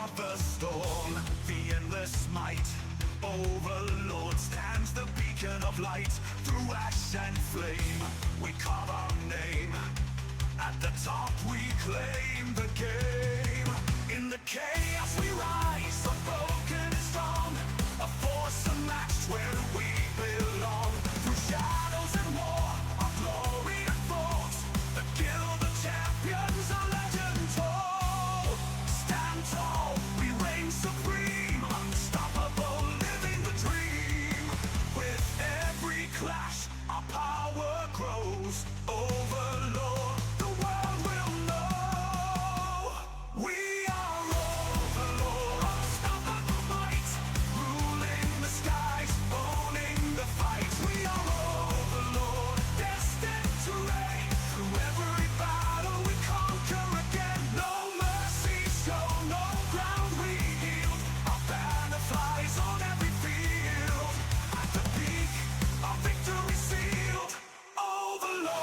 of the storm, the endless might. Overlord stands the beacon of light. Through ash and flame, we carve our name. At the top we claim the game. In the chaos we rise, unbroken and strong. A force unmatched where we belong. Through shadows and war, our glory unfolds. The guild of champions, our legend told. Stand tall, we reign supreme. Unstoppable, living the dream. With every clash, our power grows. Overlord, the world will know. We are Overlord, unstoppable might. Ruling the skies, owning the fight. We are Overlord, destined to reign. Through every battle we conquer again. No mercy shown, no ground we yield. Our banner flies on every field. At the peak, our victory sealed. Overlord.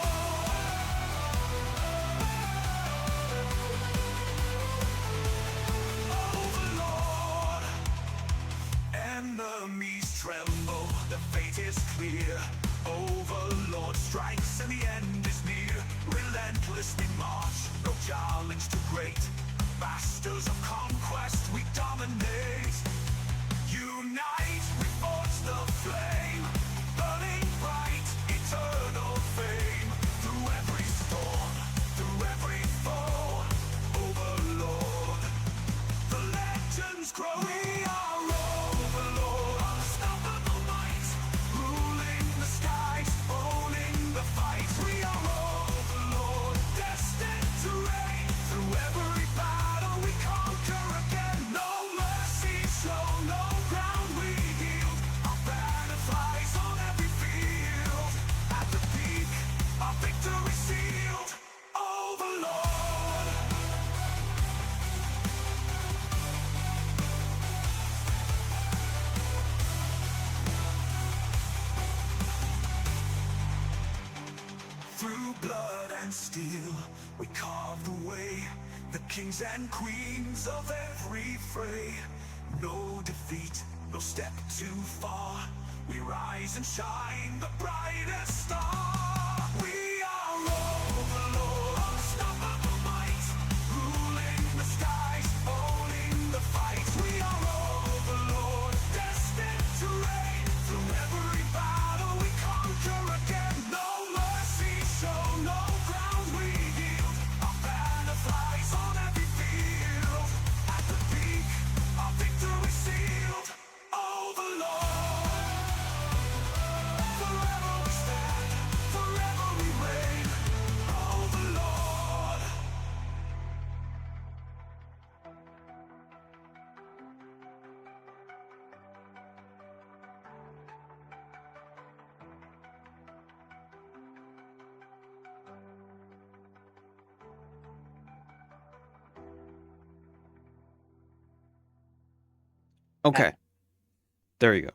Overlord. Enemies tremble, the fate is clear. Overlord strikes and the end is near. Relentless in march, no challenge too great. Masters of conquest, we dominate. Unite, we forge the flame. Burning bright, eternal fame. Through every storm, through every foe. Overlord, the legends grow. We are Overlord, unstoppable might. Ruling the skies, owning the fight. We are Overlord, destined to reign. Through every battle we conquer again. No mercy shown, no ground we yield. Our banner flies on every field. At the peak, our victory sealed. Overlord. Through blood and steel, we carve the way. The kings and queens of every fray. No defeat, no step too far. We rise and shine, the brightest star. We are Overlord, unstoppable might. Ruling the skies, owning the fight. We are Overlord, destined to reign. Through every battle we conquer again. No mercy shown, no ground we yield. Our banner flies on every field. At the peak, our victory sealed. Overlord. Forever we stand, forever we reign. Overlord. Okay, there you go.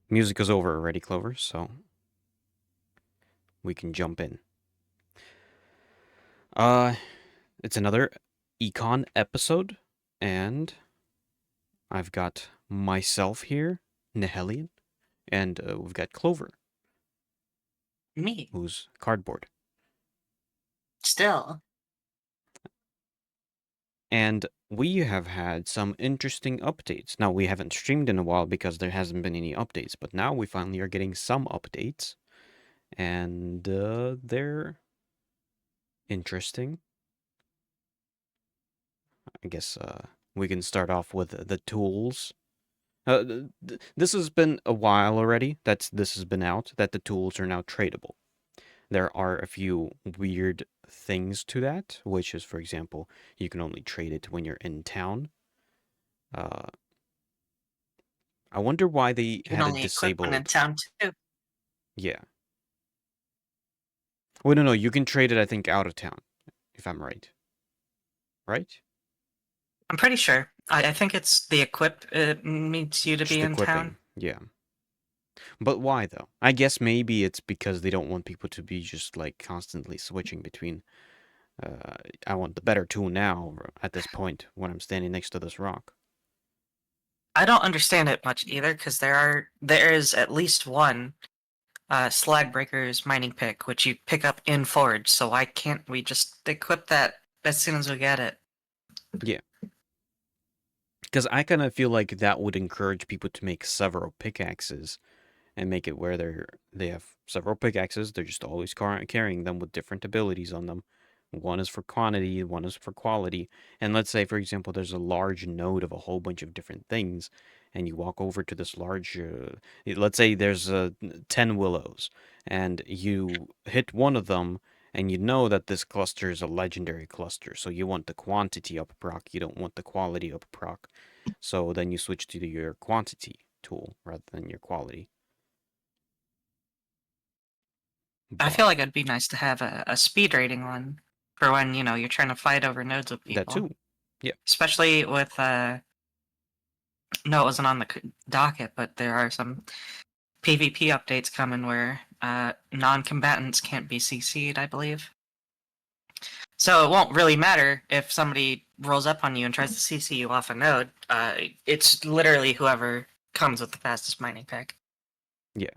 Music is over already, Clover, so we can jump in. It's another Econ episode, and I've got myself here, Nehelion, and we've got Clover, Me. who's cardboard. Still. And we have had some interesting updates. Now, we haven't streamed in a while because there hasn't been any updates, but now we finally are getting some updates, and they're interesting. I guess we can start off with the tools. This has been a while already that this has been out, that the tools are now tradable. There are a few weird things to that, which is, for example, you can only trade it when you're in town. I wonder why they You can had it only equip one in disabled. town too. Yeah. Well, no, you can trade it, I think, out of town, if I'm right. Right? I'm pretty sure. I think it's the equip needs you to Just be in equipping. town. Yeah. But why, though? I guess maybe it's because they don't want people to be just, like, constantly switching between I want the better tool now at this point when I'm standing next to this rock. I don't understand it much either because there is at least one Slag Breaker's mining pick which you pick up in Forge. So why can't we just equip that as soon as we get it? Yeah. Because I kind of feel like that would encourage people to make several pickaxes and make it where they have several pickaxes. They're just always carrying them with different abilities on them. One is for quantity, one is for quality. And let's say, for example, there's a large node of a whole bunch of different things, and you walk over to this large. Let's say there's 10 willows, and you hit one of them, and you know that this cluster is a legendary cluster. So you want the quantity up proc, you don't want the quality up proc. So then you switch to your quantity tool rather than your quality. I But feel like it'd be nice to have a speed rating one for when, you're trying to fight over nodes with that people. too. Yeah. Especially with, no, it wasn't on the docket, but there are some PvP updates coming where non-combatants can't be CC'd, I believe. So it won't really matter if somebody rolls up on you and tries to CC you off a node. It's literally whoever comes with the fastest mining pick. Yeah.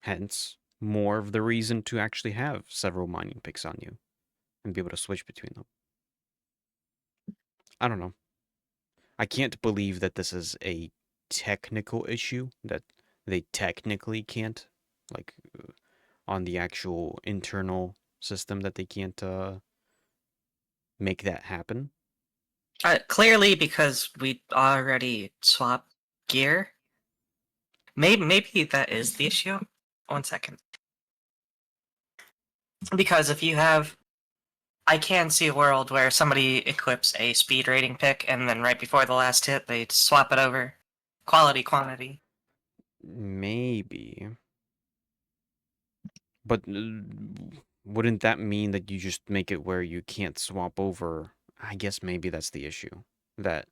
Hence, more of the reason to actually have several mining picks on you and be able to switch between them. I don't know. I can't believe that this is a technical issue, that they technically can't, like, on the actual internal system, that they can't make that happen. Clearly, because we already swapped gear. Maybe that is the issue. 1 second. Because if you have, I can see a world where somebody equips a speed rating pick and then right before the last hit they swap it over. Quality, quantity. Maybe. But wouldn't that mean that you just make it where you can't swap over? I guess maybe that's the issue. That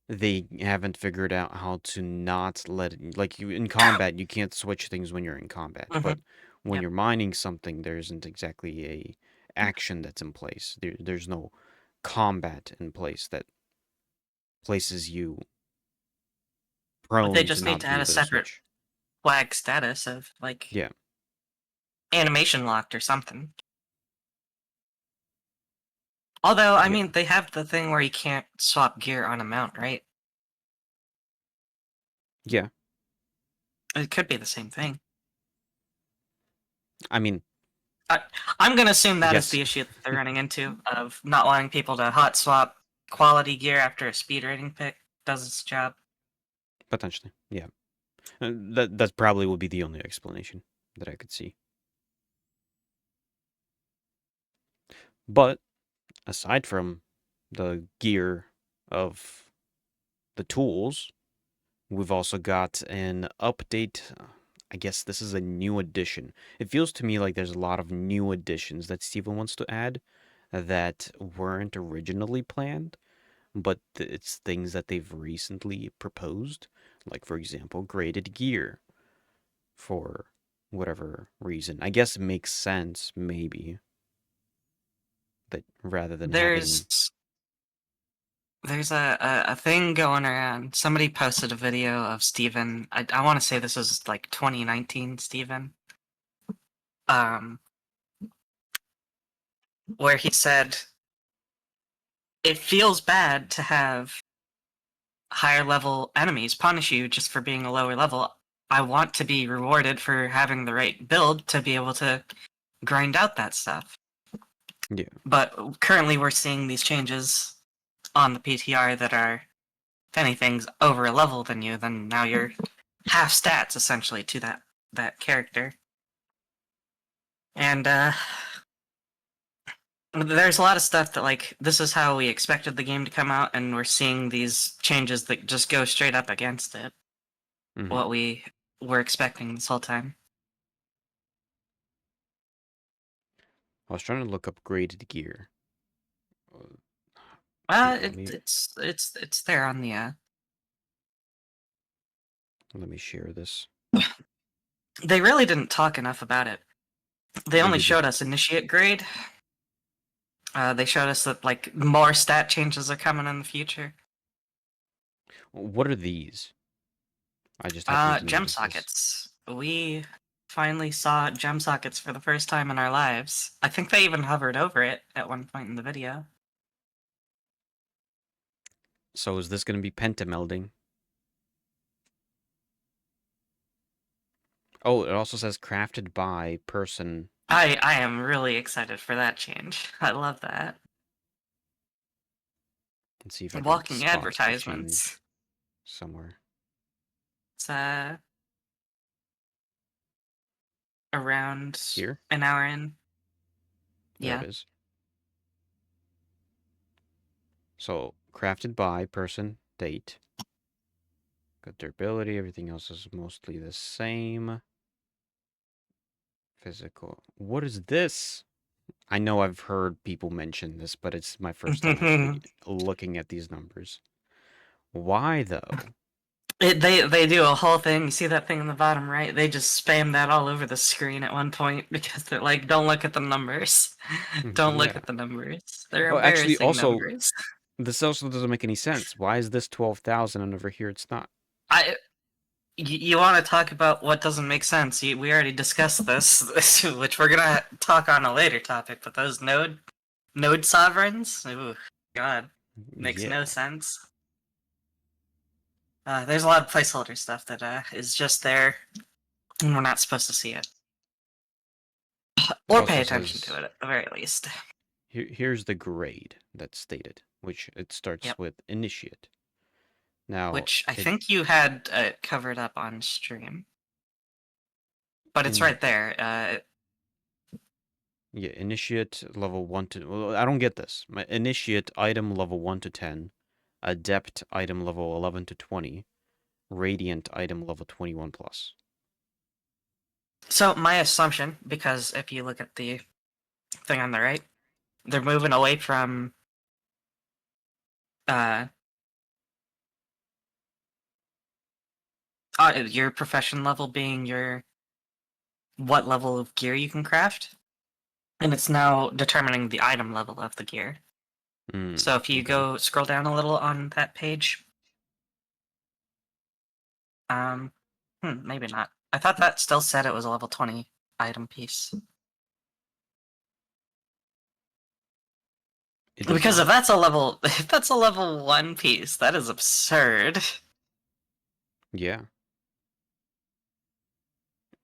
they haven't figured out how to not let it, like, you in combat you can't switch things when you're in combat, Mm-hmm. but when Yep. you're mining something there isn't exactly a action that's in place. There's no combat in place that places you But they prone to just need not to be add a able to separate switch. flag status of like Yeah. animation locked or something. Although, I Yeah. mean, they have the thing where you can't swap gear on a mount, right? Yeah. It could be the same thing. I mean, I, I'm gonna assume that is yes, the issue that they're running into of not wanting people to hot swap quality gear after a speed rating pick does its job. potentially. Yeah. That probably would be the only explanation that I could see. But aside from the gear of the tools, we've also got an update. I guess this is a new addition. It feels to me like there's a lot of new additions that Steven wants to add that weren't originally planned, but it's things that they've recently proposed. Like, for example, graded gear for whatever reason. I guess it makes sense, maybe, that rather than having. There's a thing going around. Somebody posted a video of Steven. I want to say this was like 2019 Steven. Um, where he said it feels bad to have higher level enemies punish you just for being a lower level. I want to be rewarded for having the right build to be able to grind out that stuff. Yeah. But currently we're seeing these changes on the PTR that are, if anything's over a level than you, then now you're half stats essentially to that character. And there's a lot of stuff that like this is how we expected the game to come out, and we're seeing these changes that just go straight up against it. Hmm. What we were expecting this whole time. I was trying to look up graded gear. Uh, Here, let It, me it's there on the let me share this. They really didn't talk enough about it. They only Maybe showed this. us initiate grade. They showed us that like more stat changes are coming in the future. What are these? I just happened to Gem notice this. sockets. We finally saw gem sockets for the first time in our lives. I think they even hovered over it at one point in the video. So is this going to be pentamelding? Oh, it also says crafted by person. I am really excited for that change. I love that. Let's see if I can Walking spot the advertisements. change somewhere. It's around Here? an hour in. There it Yeah. is. So crafted by person, date. Good durability. Everything else is mostly the same. Physical. What is this? I know I've heard people mention this, but it's my first time actually looking at these numbers. Why though? They do a whole thing. You see that thing in the bottom right? They just spam that all over the screen at one point because they're like, "Don't look at the numbers. Don't look Yeah. at the numbers. They're Oh, actually, embarrassing also, numbers." this also doesn't make any sense. Why is this 12,000 and over here it's not? I you want to talk about what doesn't make sense? We already discussed this, which we're gonna talk on a later topic. But those node sovereigns, ooh, God, makes no Yeah. sense. There's a lot of placeholder stuff that is just there, and we're not supposed to see it It or pay also attention to says it at the very least. here's the grade that's stated, which it starts Yep. with initiate. Now, Which I it think you had covered up on stream, but it's in right there. yeah, initiate level 1 to well, I don't get this. My initiate item level 1 to 10, adept item level 11 to 20, radiant item level 21 plus. So my assumption, because if you look at the thing on the right, they're moving away from uh, your profession level being your what level of gear you can craft, and it's now determining the item level of the gear. So if you Okay. go scroll down a little on that page, um, maybe not. I thought that still said it was a level 20 item piece. It does Because if not? that's a level, if that's a level 1 piece, that is absurd. Yeah.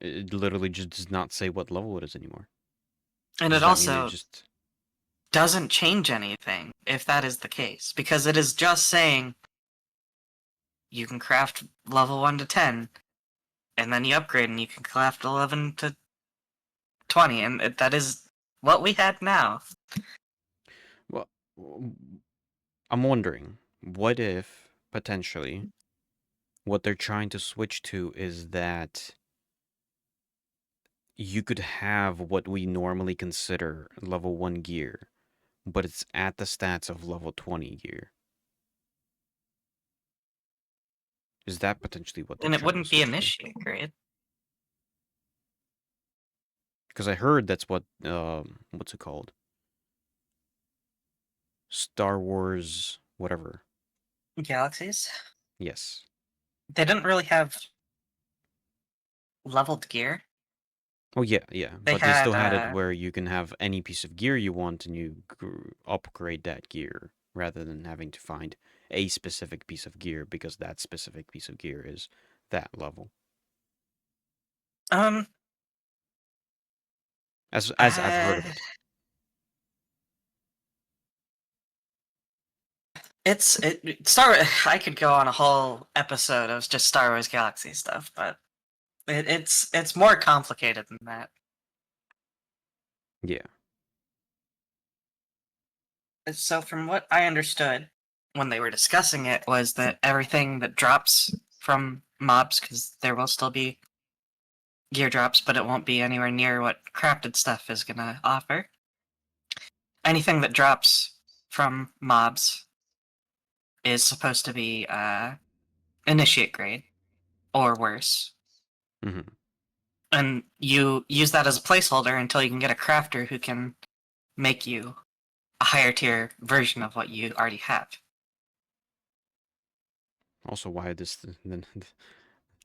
It literally just does not say what level it is anymore. And Does it that mean it also just doesn't change anything if that is the case, because it is just saying you can craft level 1 to 10, and then you upgrade and you can craft 11 to 20, and that is what we had now. well, I'm wondering, what if potentially what they're trying to switch to is that you could have what we normally consider level 1 gear, but it's at the stats of level 20 gear. Is that potentially what they're And it trying to wouldn't be switch to? initiate grade. Because I heard that's what, what's it called? Star Wars, whatever. Galaxies? Yes. They didn't really have leveled gear. Oh, yeah, yeah. They But they had, still had it where you can have any piece of gear you want and you upgrade that gear rather than having to find a specific piece of gear because that specific piece of gear is that level. um, As I've heard of it. Star. I could go on a whole episode of just Star Wars Galaxy stuff, but it's more complicated than that. Yeah. So from what I understood when they were discussing it was that everything that drops from mobs, because there will still be gear drops, but it won't be anywhere near what crafted stuff is gonna offer. Anything that drops from mobs is supposed to be initiate grade or worse. Hmm. and you use that as a placeholder until you can get a crafter who can make you a higher tier version of what you already have. Also, why this? Then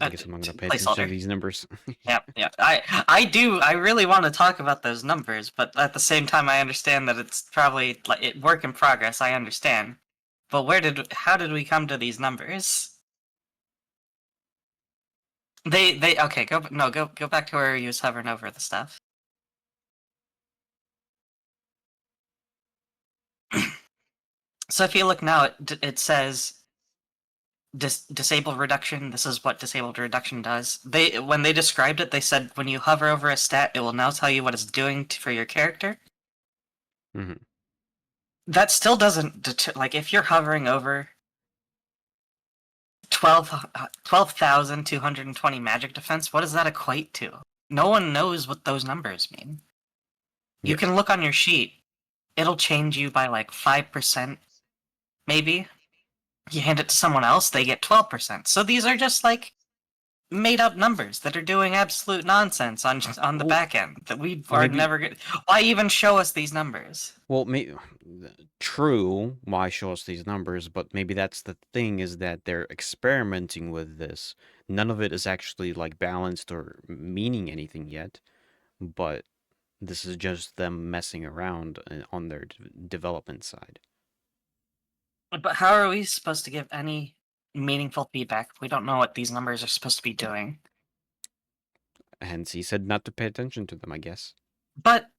I Uh, guess I'm not gonna pay attention to Placeholder. these numbers. Yep, yep. I really want to talk about those numbers, but at the same time, I understand that it's probably like work in progress. I understand, but how did we come to these numbers? Okay. Go back to where you was hovering over the stuff. So if you look now, it says disable reduction. This is what disabled reduction does. When they described it, they said when you hover over a stat, it will now tell you what it's doing for your character. Hmm. That still doesn't like if you're hovering over 12,220 magic defense. What does that equate to? No one knows what those numbers mean. You Yes. can look on your sheet. It'll change you by like 5%, maybe. You hand it to someone else, they get 12%. So these are just like made up numbers that are doing absolute nonsense on the Well, back end that we are maybe. never going. Why even show us these numbers? Well, true. Why show us these numbers? But maybe that's the thing, is that they're experimenting with this. None of it is actually like balanced or meaning anything yet. But this is just them messing around on their development side. But how are we supposed to give any meaningful feedback if we don't know what these numbers are supposed to be doing? Hence, he said not to pay attention to them, I guess. But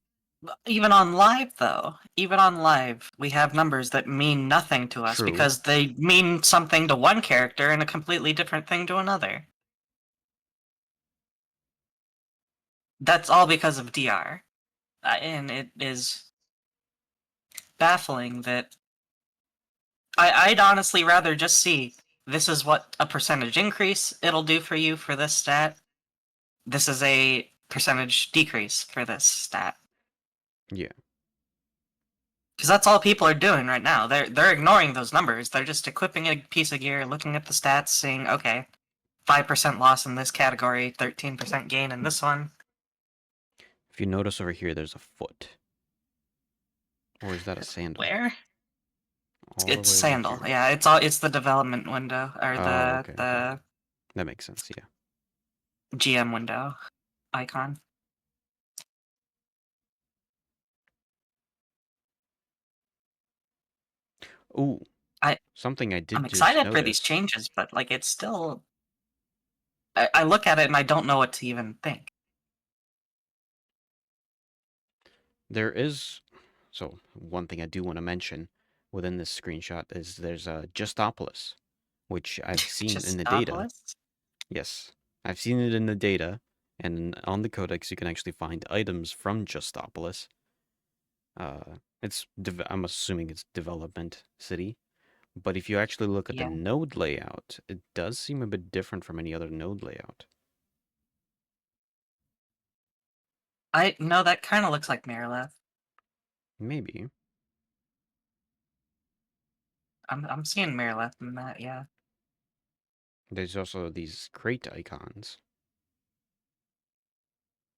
even on live, though, even on live, we have numbers that mean nothing to us True. because they mean something to one character and a completely different thing to another. That's all because of DR. And it is baffling that I'd honestly rather just see this is what a percentage increase it'll do for you for this stat. This is a percentage decrease for this stat. Yeah. Because that's all people are doing right now. They're ignoring those numbers. They're just equipping a piece of gear, looking at the stats, saying, okay, 5% loss in this category, 13% gain in this one. If you notice over here, there's a foot. Or is that a sandal? Where? All the It's way over sandal. here. Yeah, it's the development window or Oh, the okay, okay. the That makes sense, yeah. GM window icon. Ooh, I something I I'm did just excited for these notice. changes, but like it's still I look at it and I don't know what to even think. There is, so one thing I do want to mention within this screenshot is there's a Justopolis, which I've seen in Just the data. Dopolis? Yes, I've seen it in the data, and on the codex you can actually find items from Justopolis. I'm assuming it's development city, but if you actually look at the Yeah. node layout, it does seem a bit different from any other node layout. I no, that kind of looks like Marileth. Maybe. I'm seeing Marileth in that, yeah. There's also these crate icons.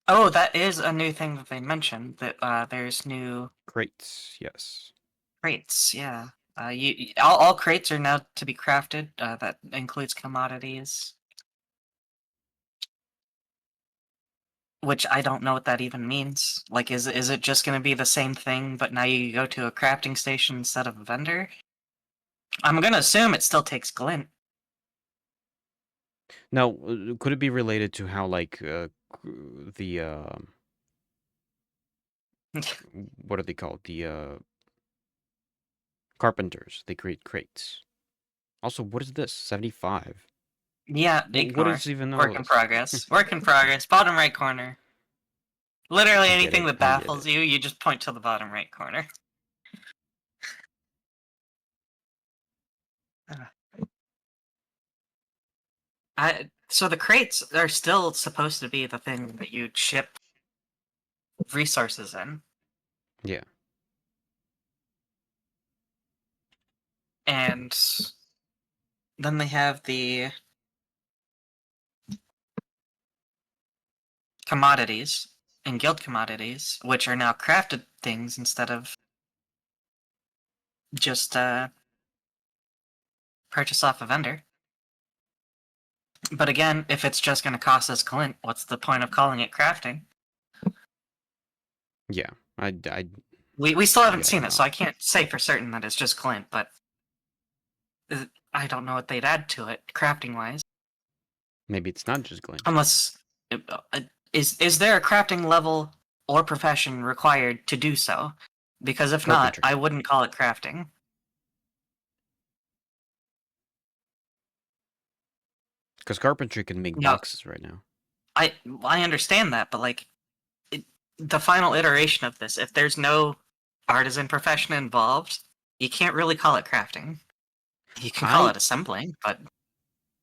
Oh, that is a new thing that they mentioned. That there's new Crates, yes. crates. Yeah. All crates are now to be crafted. That includes commodities, which I don't know what that even means. Like, is it just going to be the same thing, but now you go to a crafting station instead of a vendor? I'm gonna assume it still takes glint. Now, could it be related to how, like, the, what are they called? The, carpenters. They create crates. Also, what is this? 75. Yeah, What ignore. is even all Work in this? progress. Work in progress. Bottom right corner. Literally I get anything it. that I get baffles it. you, you just point to the bottom right corner. So the crates are still supposed to be the thing that you ship resources in, Yeah. and then they have commodities and guild commodities, which are now crafted things instead of just purchase off a vendor. But again, if it's just going to cost us glint, what's the point of calling it crafting? Yeah, We still haven't yeah, I seen don't it, know. so I can't say for certain that it's just glint, but I don't know what they'd add to it, crafting wise. Maybe it's not just glint. Unless is there a crafting level or profession required to do so? Because if not, Carpentry. I wouldn't call it crafting. Because carpentry can make No, boxes right now. I understand that, but like it, the final iteration of this, if there's no artisan profession involved, you can't really call it crafting. You can call I it assembling, but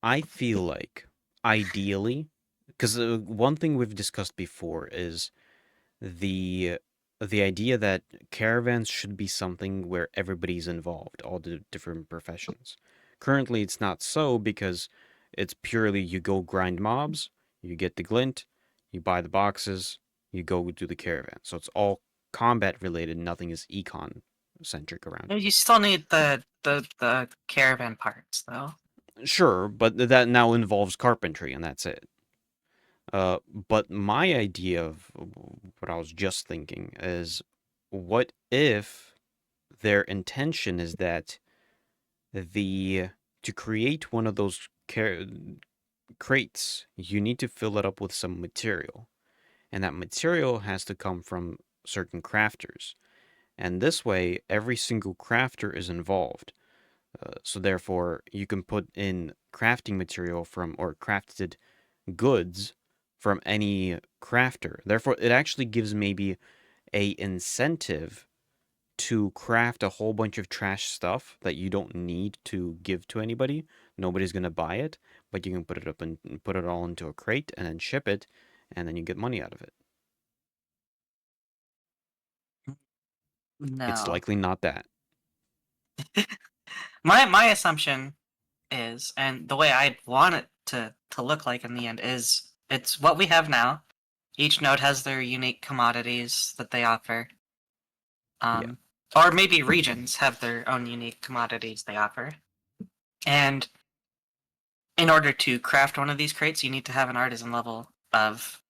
I feel like ideally, because one thing we've discussed before is the the idea that caravans should be something where everybody's involved, all the different professions. Currently, it's not so because it's purely you go grind mobs, you get the glint, you buy the boxes, you go do the caravan. So it's all combat related. Nothing is econ centric around it. you still need the caravan parts, though. Sure, but that now involves carpentry, and that's it. But my idea of what I was just thinking is, what if their intention is that the to create one of those crates, you need to fill it up with some material, and that material has to come from certain crafters, and this way, every single crafter is involved. So therefore, you can put in crafting material from or crafted goods from any crafter. Therefore, it actually gives maybe a incentive to craft a whole bunch of trash stuff that you don't need to give to anybody. Nobody's gonna buy it, but you can put it up and put it all into a crate and then ship it, and then you get money out of it. It's No. likely not that. My assumption is, and the way I'd want it to look like in the end is it's what we have now. Each node has their unique commodities that they offer. Yeah, Or maybe regions have their own unique commodities they offer. And in order to craft one of these crates, you need to have an artisan level of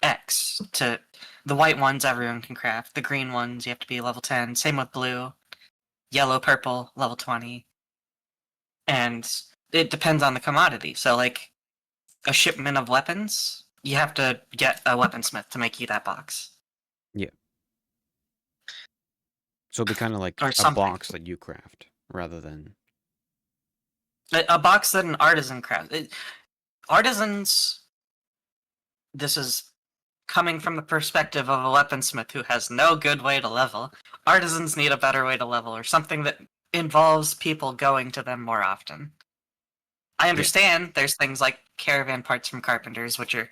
X. To the white ones, everyone can craft. The green ones, you have to be level 10. Same with blue. Yellow, purple, level 20. And it depends on the commodity. So, like, a shipment of weapons, you have to get a weaponsmith to make you that box. yeah. So it'd be kind of like Or a something. box that you craft rather than A box that an artisan crafts. Artisans, this is coming from the perspective of a weaponsmith who has no good way to level. Artisans need a better way to level, or something that involves people going to them more often. I yeah, understand there's things like caravan parts from carpenters, which are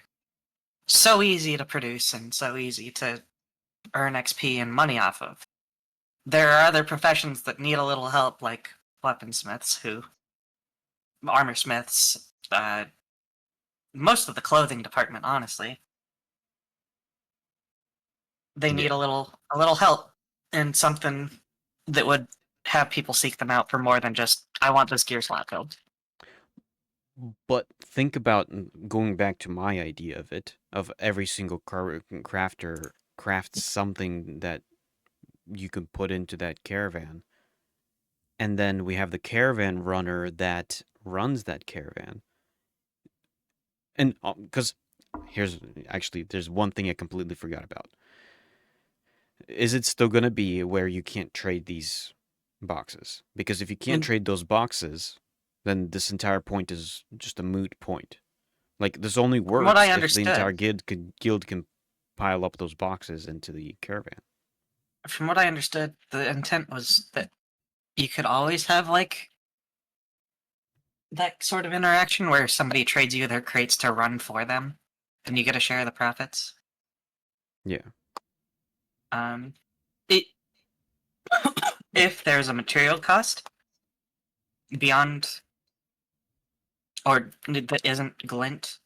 so easy to produce and so easy to earn XP and money off of. There are other professions that need a little help, like weaponsmiths, armor smiths, most of the clothing department, honestly. They yeah. need a little help and something that would have people seek them out for more than just I want this gear slot filled. But think about going back to my idea of it, of every single crafter crafts something that you can put into that caravan. And then we have the caravan runner that runs that caravan. And because here's actually, there's one thing I completely forgot about. Is it still going to be where you can't trade these boxes? Because if you can't And trade those boxes, then this entire point is just a moot point. Like, this only from what I works if the entire understood, guild can pile up those boxes into the caravan. the intent was that you could always have like that sort of interaction where somebody trades you their crates to run for them, and you get a share of the profits. Yeah, Um, it if there's a material cost beyond or that isn't glint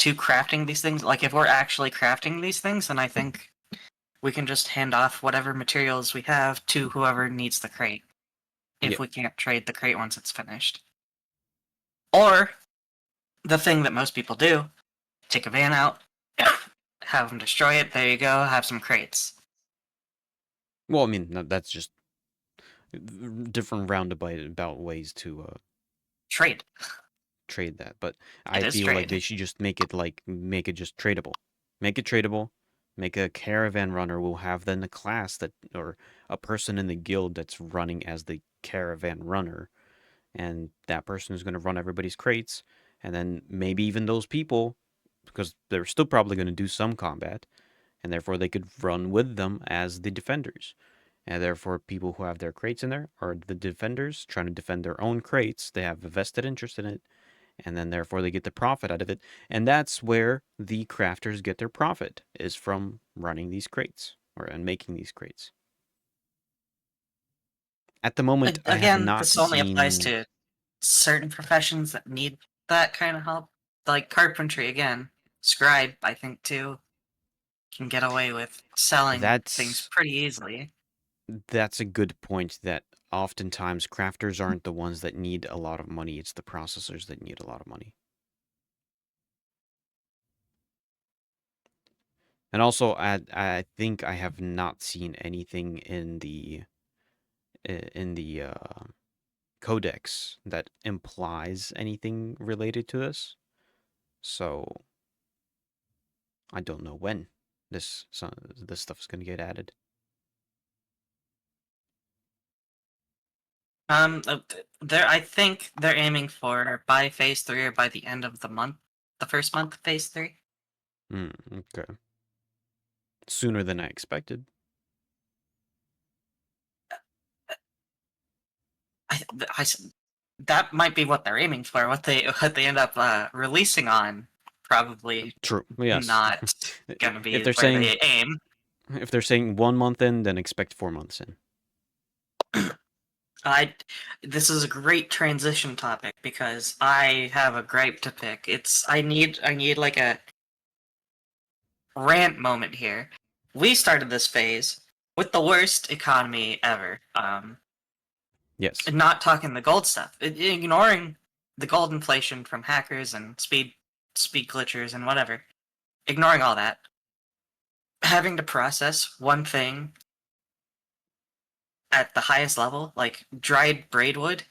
to crafting these things, like if we're actually crafting these things, then I think we can just hand off whatever materials we have to whoever needs the crate. Yeah. If we can't trade the crate once it's finished. Or the thing that most people do, take a van out, have them destroy it, there you go, have some crates. Well, I mean, that's just different roundabout ways to Trade. trade that. But It I is feel like trade. they should just make it just tradable. Make it tradable. Make a caravan runner will have then a class that, or a person in the guild that's running as the caravan runner, and that person is going to run everybody's crates, and then maybe even those people, because they're still probably going to do some combat, and therefore they could run with them as the defenders. And therefore, people who have their crates in there are the defenders trying to defend their own crates. They have a vested interest in it, and then therefore they get the profit out of it. And that's where the crafters get their profit, is from running these crates and making these crates. At the moment, I have Again, not this only applies seen to certain professions that need that kind of help. Like carpentry, again. Scribe, I think, too, can get away with selling things that's pretty easily. that's a good point, that oftentimes crafters aren't the ones that need a lot of money, it's the processors that need a lot of money. And also, I think I have not seen anything in the codex that implies anything related to this. So I don't know when this stuff is going to get added. I think they're aiming for by phase 3 or by the end of the month, the first month of phase 3. Okay. Sooner than I expected. I, that might be what they're aiming for. What they end up releasing on, probably True. Yes. not gonna if be they're where saying they aim. if they're saying 1 month in, then expect 4 months in. I This is a great transition topic because I have a gripe to pick. I need like a rant moment here. We started this phase with the worst economy ever. Yes. Not talking the gold stuff, ignoring the gold inflation from hackers and speed glitchers and whatever. Ignoring all that, having to process one thing at the highest level, like dried braidwood,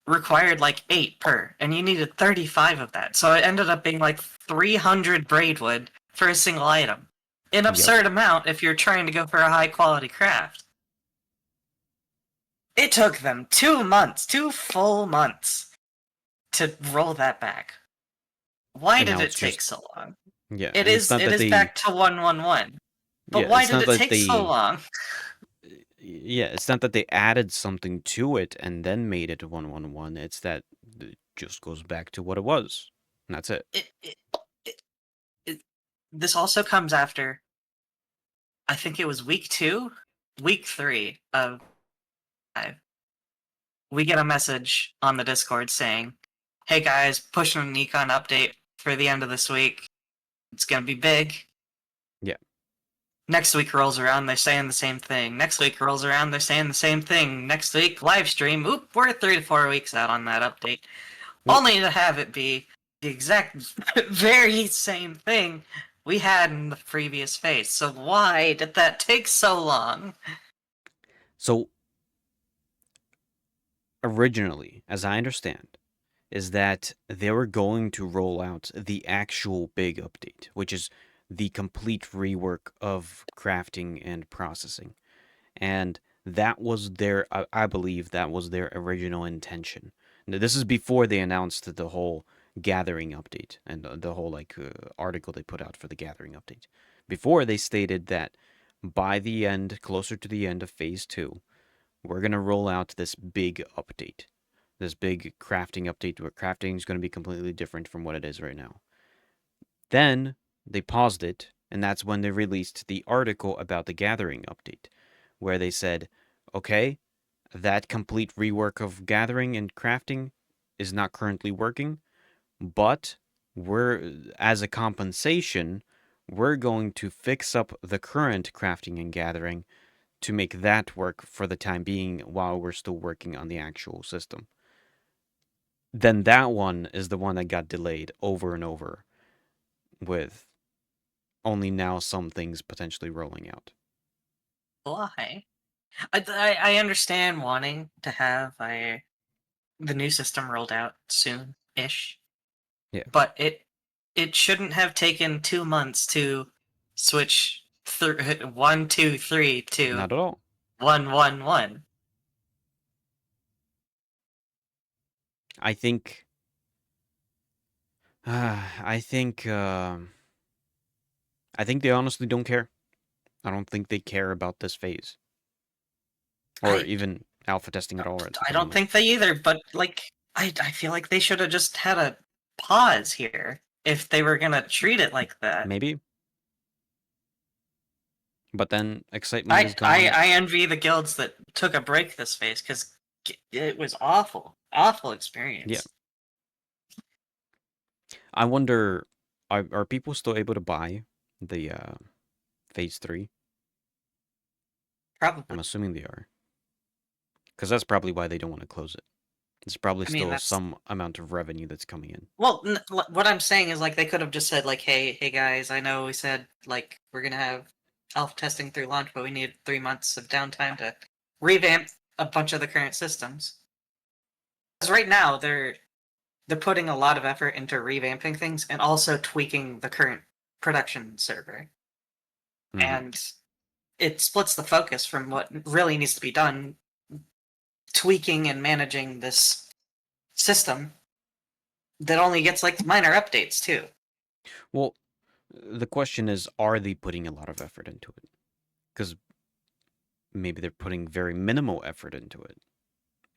required like 8 per, and you needed 35 of that. So it ended up being like 300 braidwood for a single item. An Yep. absurd amount if you're trying to go for a high quality craft. It took them 2 months, 2 full months, to roll that back. Why And did now it it's take just, so long? yeah, It and it's is not it that is they back to 111. But yeah, why it's did not it that take so they long? yeah, it's not that they added something to it and then made it 111. It's that it just goes back to what it was. And that's it. It, it, it, it, this also comes after, I think it was week 2, week 3 of 5. We get a message on the Discord saying, "Hey guys, pushing an Econ update for the end of this week. It's gonna be big." Yeah. Next week rolls around, they're saying the same thing. Next week rolls around, they're saying the same thing. Next week, live stream. Oop, we're 3 to 4 weeks out on that update. Well, Only to have it be the exact very same thing we had in the previous phase. So why did that take so long? so originally, as I understand, is that they were going to roll out the actual big update, which is the complete rework of crafting and processing. And that was I believe that was their original intention. Now, this is before they announced the whole gathering update and the whole article they put out for the gathering update. Before, they stated that by the end, closer to the end of phase 2, we're going to roll out this big update, this big crafting update where crafting is going to be completely different from what it is right now. Then they paused it, and that's when they released the article about the gathering update, where they said, okay, that complete rework of gathering and crafting is not currently working, but as a compensation, we're going to fix up the current crafting and gathering to make that work for the time being while we're still working on the actual system. Then that one is the one that got delayed over and over, with only now some things potentially rolling out. Why? I understand wanting to have the new system rolled out soon-ish, Yeah. but it shouldn't have taken 2 months to switch 123 to Not at all. 111. I think. I think. I think they honestly don't care. I don't think they care about this phase, or I even alpha testing at all at I the don't moment. think they either, but like I feel like they should have just had a pause here if they were gonna treat it like that. Maybe, but then excitement is gone. I envy the guilds that took a break this phase because it was awful Yeah, experience. I wonder, are people still able to buy the phase 3? I'm Probably. assuming they are, because that's probably why they don't want to close it. There's probably I mean, still that's some amount of revenue that's coming in. well. What I'm saying is like they could have just said like, hey guys, I know we said like we're gonna have alpha testing through launch, but we need 3 months of downtime to revamp a bunch of the current systems. Because right now they're putting a lot of effort into revamping things and also tweaking the current production server. Hmm. And it splits the focus from what really needs to be done, tweaking and managing this system that only gets like minor updates too. Well, the question is, are they putting a lot of effort into it? Because maybe they're putting very minimal effort into it,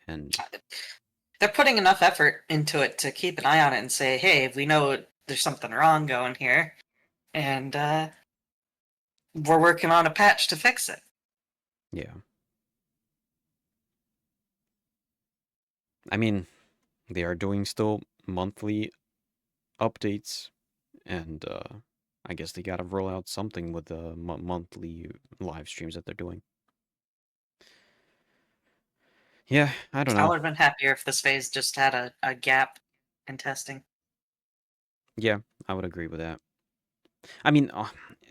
and They're putting enough effort into it to keep an eye on it and say, hey, we know there's something wrong going here, and we're working on a patch to fix it. yeah. I mean, they are doing still monthly updates, and I guess they gotta roll out something with the monthly live streams that they're doing. Yeah, I don't I know. would have been happier if this phase just had a gap in testing. Yeah, I would agree with that. I mean,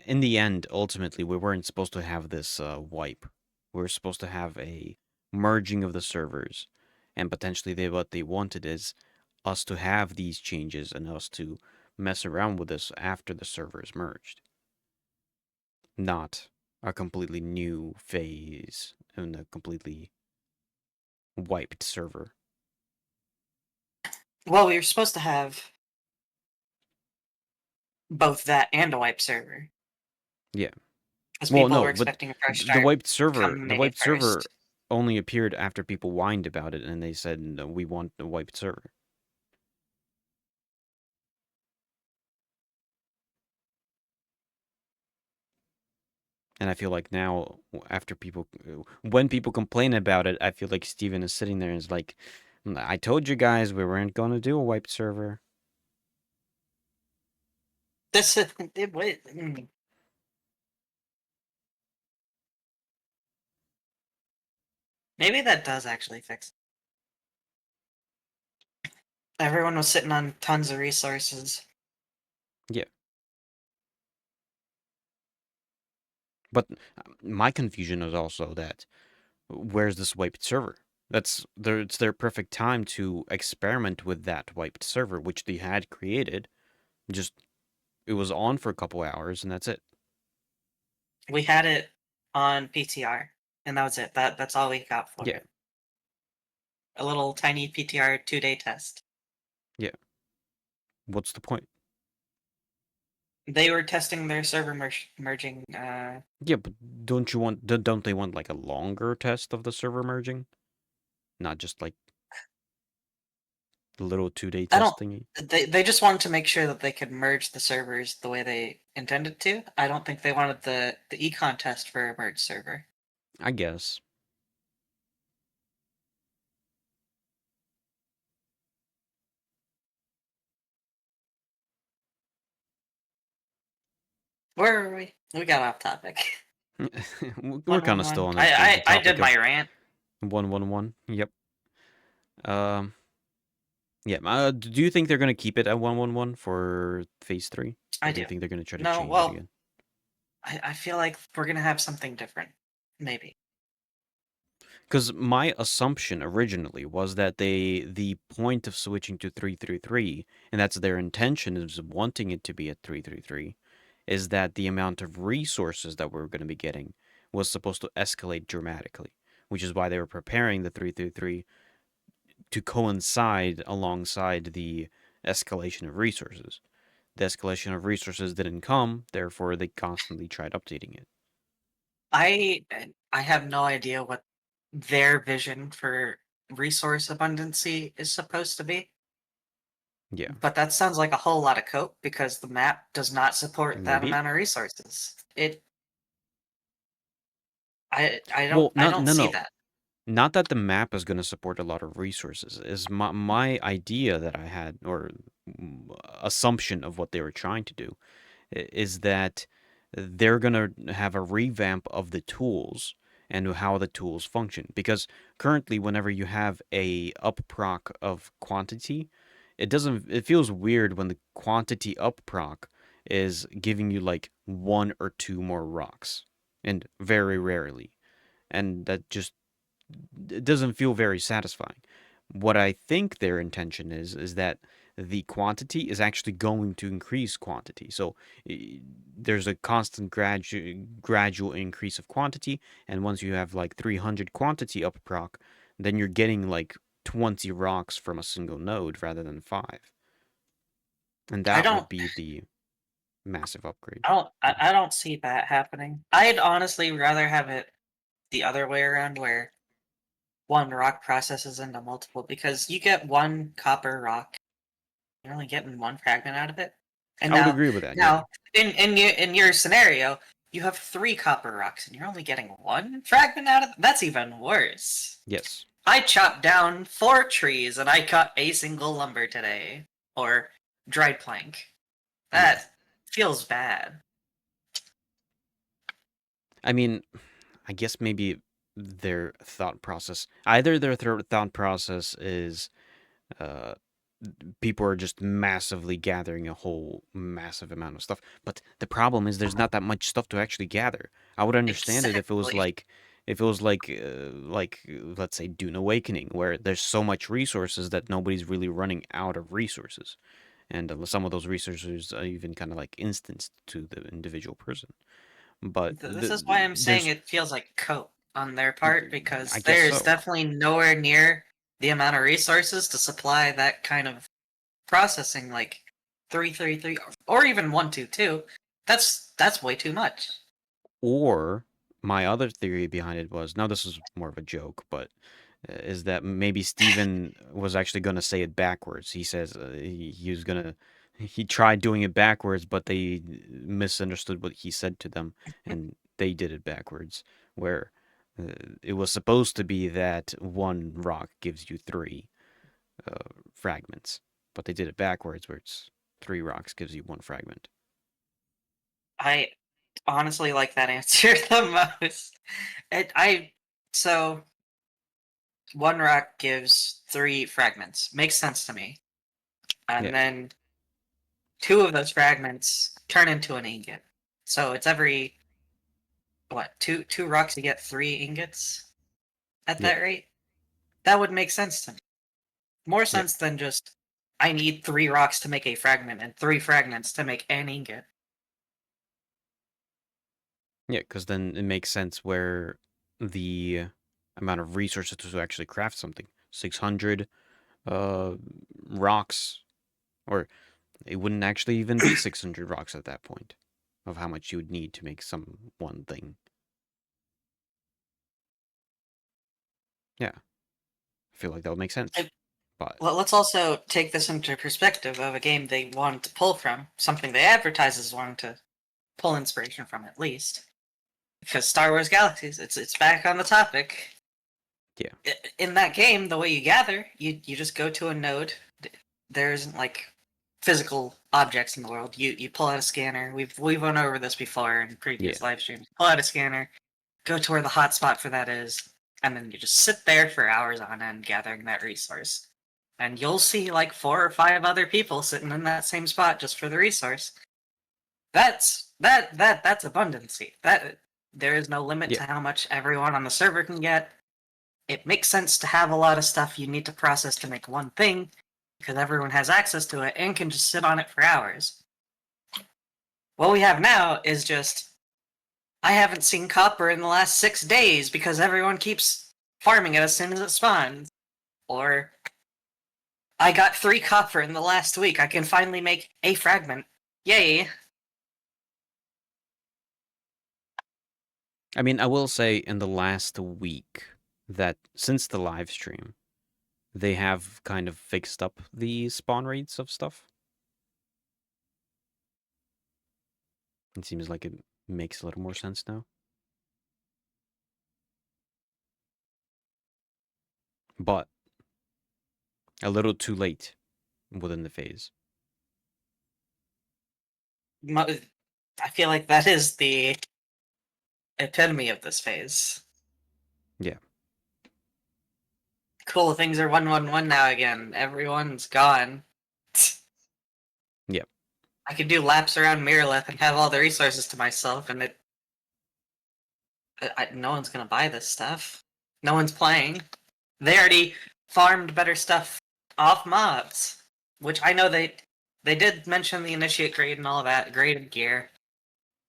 in the end, ultimately, we weren't supposed to have this wipe. We were supposed to have a merging of the servers, and potentially what they wanted is us to have these changes and us to mess around with this after the servers merged, not a completely new phase and a completely wiped server. Well, we were supposed to have both that and a wipe server. Yeah. Because Well, people were no, but expecting a fresh the start wiped server, come the May wiped server 1st. only appeared after people whined about it, and they said, no, we want the wiped server. And I feel like now, after people, when people complain about it, I feel like Steven is sitting there and is like, I told you guys we weren't going to do a wiped server. This maybe that does actually fix it. Everyone was sitting on tons of resources. Yeah. But my confusion is also that where's this wiped server? It's their perfect time to experiment with that wiped server, which they had created. Just it was on for a couple hours, and that's it. We had it on PTR, and that was it. That's all we got for Yeah, it. A little tiny PTR 2-day test. yeah. What's the point? They were testing their server merging. Yeah, but don't they want like a longer test of the server merging? Not just like a little 2-day I don't. test thingy? They just wanted to make sure that they could merge the servers the way they intended to. I don't think they wanted the econ test for a merged server. I guess. Where are we? We got off topic. We're kind of 111. still on the I did topic my of rant. 111. Yep. Um. Yeah. Do you think they're gonna keep it at 111 for phase 3, I or do do. you think they're gonna try to No, change it well, again? I feel like we're gonna have something different. Maybe. Because my assumption originally was that the point of switching to 333, and that's their intention is wanting it to be at 333, is that the amount of resources that we're going to be getting was supposed to escalate dramatically, which is why they were preparing the 333 to coincide alongside the escalation of resources. The escalation of resources didn't come, therefore they constantly tried updating it. I I have no idea what their vision for resource abundancy is supposed to be, Yeah, but that sounds like a whole lot of cope because the map does not support that maybe. amount of resources. Well, I no, don't no, see no. that. Not that the map is going to support a lot of resources. Is my idea that I had, or assumption of what they were trying to do, is that they're going to have a revamp of the tools and how the tools function. Because currently, whenever you have a up proc of quantity, it feels weird when the quantity up proc is giving you like one or two more rocks, and very rarely. And that just it doesn't feel very satisfying. What I think their intention is that the quantity is actually going to increase quantity. So there's a constant gradual increase of quantity, and once you have like 300 quantity up proc, then you're getting like 20 rocks from a single node rather than 5. And I that don't would be the massive upgrade. I don't see that happening. I'd honestly rather have it the other way around where one rock processes into multiple because you get one copper rock, you're only getting one fragment out of it. And I would agree with that, yeah. now in your scenario, you have three copper rocks and you're only getting one fragment out of it. That's even worse. Yes. I chopped down 4 trees and I cut a single lumber today. Or dried plank. Yeah. That feels bad. I mean, I guess maybe their thought process, either their thought process is uh, people are just massively gathering a whole massive amount of stuff. But the problem is there's not that much stuff to actually gather. I would understand it if it was Exactly. like let's say Dune Awakening, where there's so much resources that nobody's really running out of resources, and some of those resources are even kind of like instanced to the individual person. But This is why I'm saying there's it feels like cope on their part I because guess there's so. definitely nowhere near the amount of resources to supply that kind of processing like 333 or even 122. That's way too much. Or my other theory behind it was, now this is more of a joke, but is that maybe Steven was actually going to say it backwards. He says he was going to, he tried doing it backwards, but they misunderstood what he said to them, and they did it backwards. Where it was supposed to be that one rock gives you 3 fragments, but they did it backwards, where it's 3 rocks gives you 1 fragment. I honestly like that answer the most. I so one rock gives 3 fragments. Makes sense to me. And Yeah, then 2 of those fragments turn into an ingot. So it's every what, two rocks you get 3 ingots at yeah, that rate? That would make sense to me. More yeah. sense than just I need 3 rocks to make a fragment and 3 fragments to make an ingot. Yeah, because then it makes sense where the amount of resources to actually craft something, 600 uh, rocks, or it wouldn't actually even be 600 rocks at that point of how much you would need to make some one thing. Yeah, I feel like that would make sense. But Well, let's also take this into perspective of a game they wanted to pull from, something they advertise as wanting to pull inspiration from at least. Because Star Wars Galaxies, it's back on the topic. yeah, In that game, the way you gather, you just go to a node. There isn't like physical objects in the world. You pull out a scanner. We've went over this before in previous Yeah. live streams. Pull out a scanner, go to where the hotspot for that is, and then you just sit there for hours on end gathering that resource. And you'll see like 4 or 5 other people sitting in that same spot just for the resource. That's abundancy. That there is no limit Yeah. to how much everyone on the server can get. It makes sense to have a lot of stuff you need to process to make one thing, because everyone has access to it and can just sit on it for hours. What we have now is just, I haven't seen copper in the last 6 days because everyone keeps farming it as soon as it spawns. Or, I got 3 copper in the last week, I can finally make a fragment. Yay! I mean, I will say in the last week that since the live stream, they have kind of fixed up the spawn rates of stuff. It seems like it makes a little more sense now. But a little too late within the phase. I feel like that is the epitome of this phase. Yeah. Cool, things are 1-1-1 now again. Everyone's gone. Yep. I could do laps around Miralith and have all the resources to myself, and no one's gonna buy this stuff. No one's playing. They already farmed better stuff off mobs, which I know they did mention the initiate grade and all that graded gear.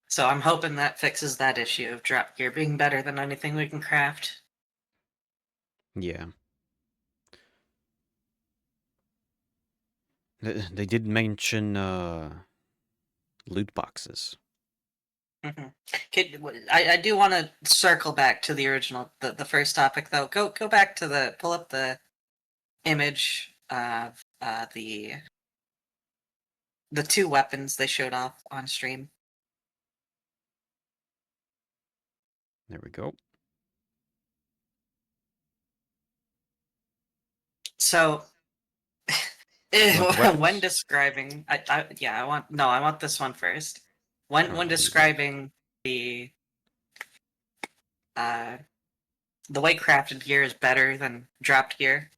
So I'm hoping that fixes that issue of drop gear being better than anything we can craft. Yeah. They did mention loot boxes. I do want to circle back to the original, the first topic though. Go back to pull up the image of the 2 weapons they showed off on stream. There we go. So Want the weapons? when describing, I want this one first. When Here we go. describing uh the way crafted gear is better than dropped gear,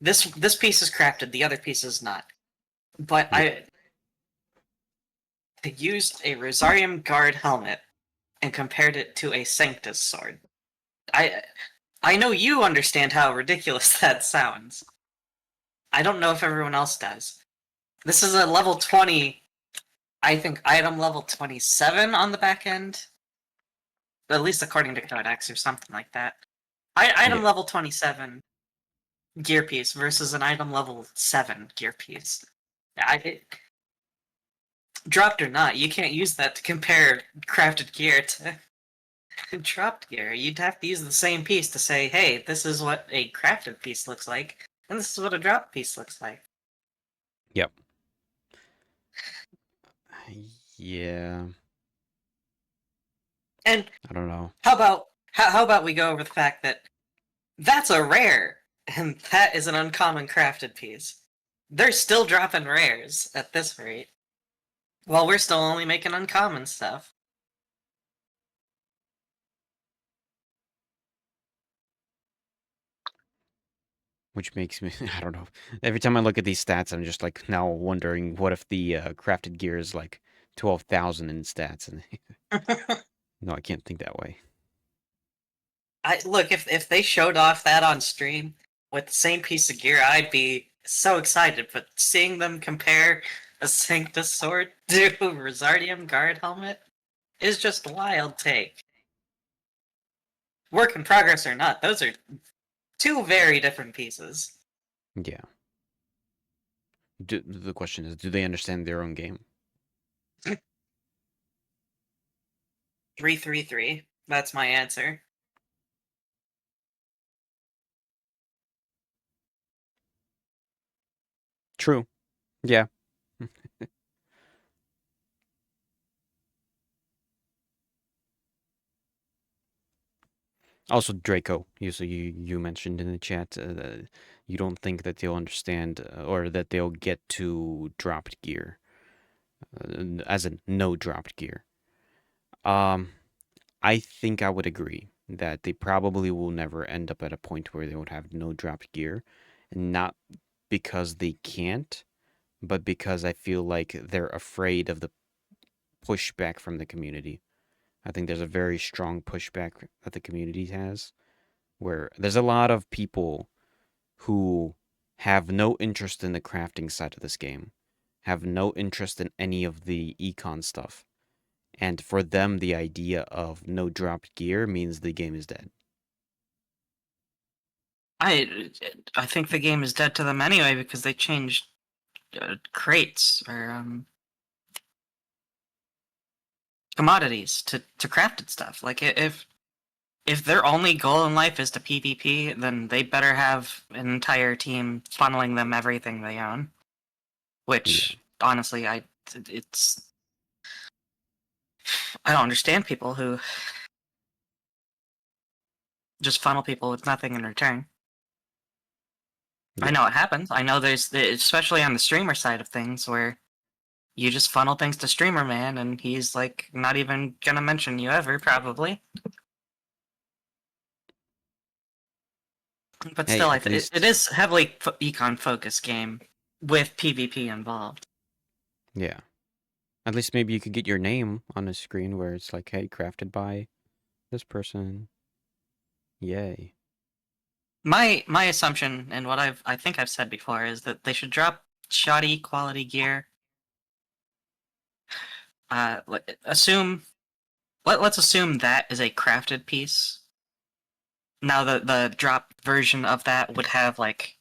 this piece is crafted, the other piece is not. But Yeah. I used a Rosarium Guard helmet and compared it to a Sanctus sword. I know you understand how ridiculous that sounds. I don't know if everyone else does. This is a level 20, I think item level 27 on the back end. At least according to Codex or something like that. Item Yeah. level 27 gear piece versus an item level 7 gear piece. Dropped or not, you can't use that to compare crafted gear to dropped gear. You'd have to use the same piece to say, hey, this is what a crafted piece looks like, and this is what a dropped piece looks like. Yep. Yeah. And I don't know. how about we go over the fact that that's a rare, and that is an uncommon crafted piece. They're still dropping rares at this rate, while we're still only making uncommon stuff. Which makes me, I don't know. Every time I look at these stats, I'm just like now wondering what if the crafted gear is like 12,000 in stats. And no, I can't think that way. Look, if they showed off that on stream with the same piece of gear, I'd be so excited. But seeing them compare a Sanctus sword to a Rosardium Guard helmet is just a wild take. Work in progress or not, those are 2 very different pieces. Yeah. The question is, do they understand their own game? 333. That's my answer. True. Yeah. Also, Draco, you mentioned in the chat you don't think that they'll understand or that they'll get to dropped gear, as in no dropped gear. Um, I think I would agree that they probably will never end up at a point where they would have no dropped gear, and not because they can't, but because I feel like they're afraid of the pushback from the community. I think there's a very strong pushback that the community has, where there's a lot of people who have no interest in the crafting side of this game, have no interest in any of the econ stuff. And for them, the idea of no dropped gear means the game is dead. I think the game is dead to them anyway because they changed crates or commodities to crafted stuff. Like if their only goal in life is to PvP, then they better have an entire team funneling them everything they own. Yeah. Which honestly, it's I don't understand people who just funnel people with nothing in return. I Yeah. know it happens. I know especially on the streamer side of things, where you just funnel things to streamer man, and he's like not even gonna mention you ever, probably. But Hey, still, at it least, is heavily econ focused game with PvP involved. yeah. At least maybe you could get your name on a screen where it's like, hey, crafted by this person. Yay. My assumption, and what I think I've said before, is that they should drop shoddy quality gear. Assume let's assume that is a crafted piece. Now the drop version of that would have like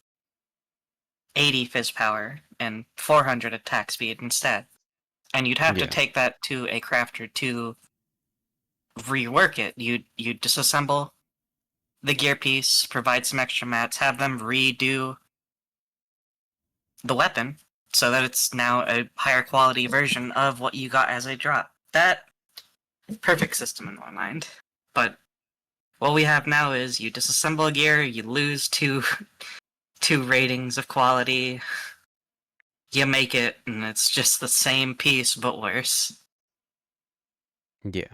80 fizz power and 400 attack speed instead. And you'd have to Yeah. take that to a crafter to rework it. You disassemble the gear piece, provide some extra mats, have them redo the weapon so that it's now a higher quality version of what you got as a drop. That perfect system in my mind. But what we have now is you disassemble gear, you lose two ratings of quality, you make it, and it's just the same piece but worse. Yeah.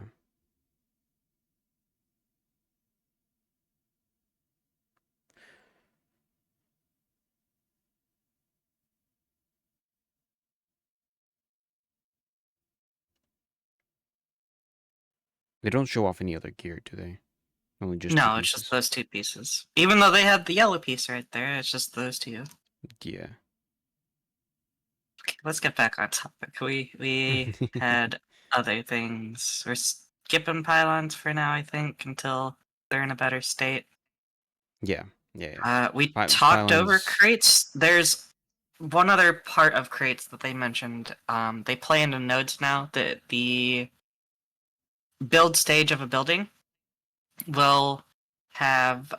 They don't show off any other gear, do they? Only just two No, it's just pieces. those two pieces. Even though they had the yellow piece right there, it's just those two. Yeah. Okay, let's get back on topic. We had other things. We're skipping pylons for now, I think, until they're in a better state. Yeah. Yeah. Yeah. We talked over Pylons. crates. There's one other part of crates that they mentioned. They play into nodes now. The build stage of a building will have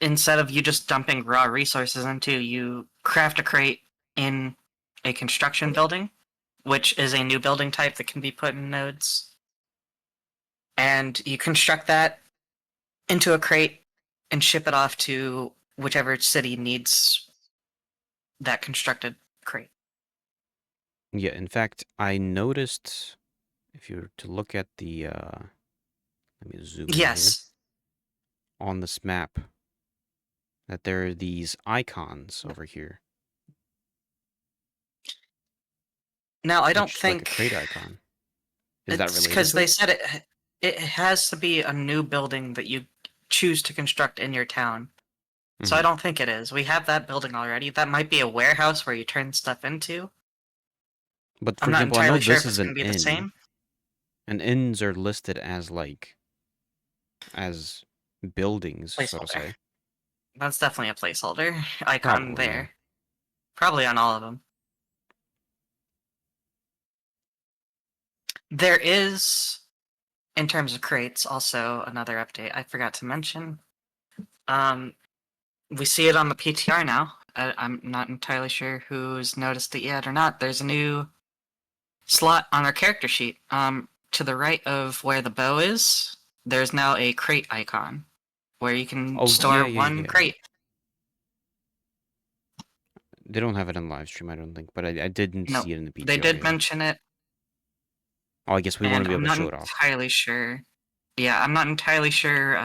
instead of you just dumping raw resources into, you craft a crate in a construction building, which is a new building type that can be put in nodes. And you construct that into a crate and ship it off to whichever city needs that constructed crate. Yeah. In fact, I noticed if you were to look at the, let me zoom in here Yes. on this map, that there are these icons over here, Now, I don't which is like a think crate icon. Is that it's related because to they it? said it has to be a new building that you choose to construct in your town. So I Mm-hmm. don't think it is. We have that building already. That might be a warehouse where you turn stuff into. But for I'm not example, I know entirely sure this if is it's an going to be the inn, same. and inns are listed as like as buildings, so to Placeholder. say. That's definitely a placeholder icon Probably, yeah. there. Probably on all of them. There is, in terms of crates, also another update I forgot to mention. Um, we see it on the PTR now. I'm not entirely sure who's noticed it yet or not. There's a new slot on our character sheet. to the right of where the bow is, there's now a crate icon where you can Oh yeah, store yeah, one yeah. crate. They don't have it on live stream, I don't think, but I didn't No, see it in the they PTR did here. mention it, Oh, I guess we want and to be I'm able to not show it off. entirely sure. Yeah, I'm not entirely sure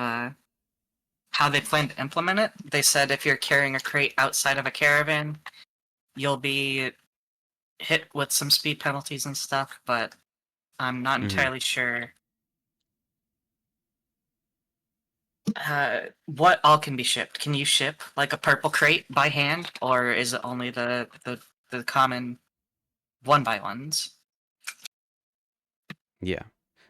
how they plan to implement it. They said if you're carrying a crate outside of a caravan, you'll be hit with some speed penalties and stuff, but I'm not Mm-hmm. entirely sure what all can be shipped. Can you ship like a purple crate by hand, or is it only the common one by ones? Yeah.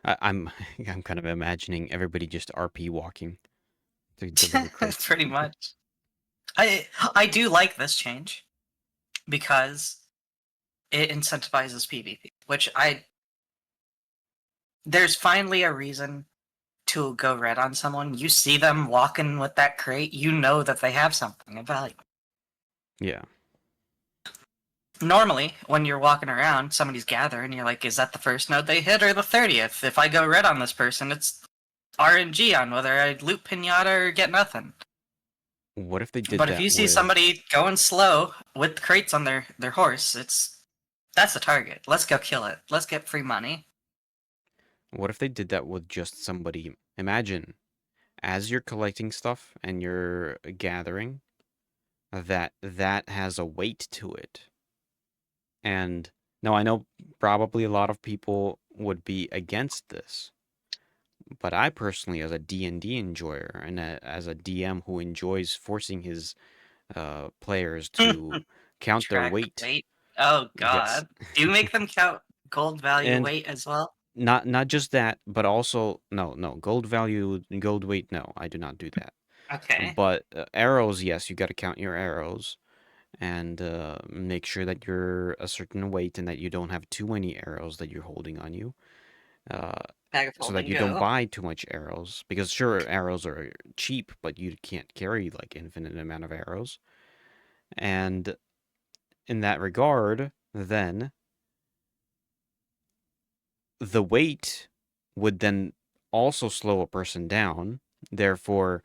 I'm I'm kind of imagining everybody just RP walking to deliver crates. Pretty much. I do like this change because it incentivizes PvP, which I there's finally a reason to go red on someone. You see them walking with that crate, you know that they have something of value. Yeah. Normally, when you're walking around, somebody's gathering, you're like, is that the first node they hit or the 30th? If I go red on this person, it's RNG on whether I loot pinata or get nothing. What if they did But if you that see with somebody going slow with crates on their horse, that's the target. Let's go kill it. Let's get free money. what if they did that with just somebody? Imagine as you're collecting stuff and you're gathering that has a weight to it. And now I know probably a lot of people would be against this, but I personally, as a D&D enjoyer and as a DM who enjoys forcing his players to count their Track weight, weight. Oh yes, god. Do you make them count gold value and weight as well? not just that, but also no gold value, gold weight. No, I do not do that. Okay. But arrows, yes, you got to count your arrows and make sure that you're a certain weight and that you don't have too many arrows that you're holding on you. Uh, Bag of so that holding you don't go. buy too much arrows because sure arrows are cheap but you can't carry like infinite amount of arrows, and in that regard then the weight would then also slow a person down. Therefore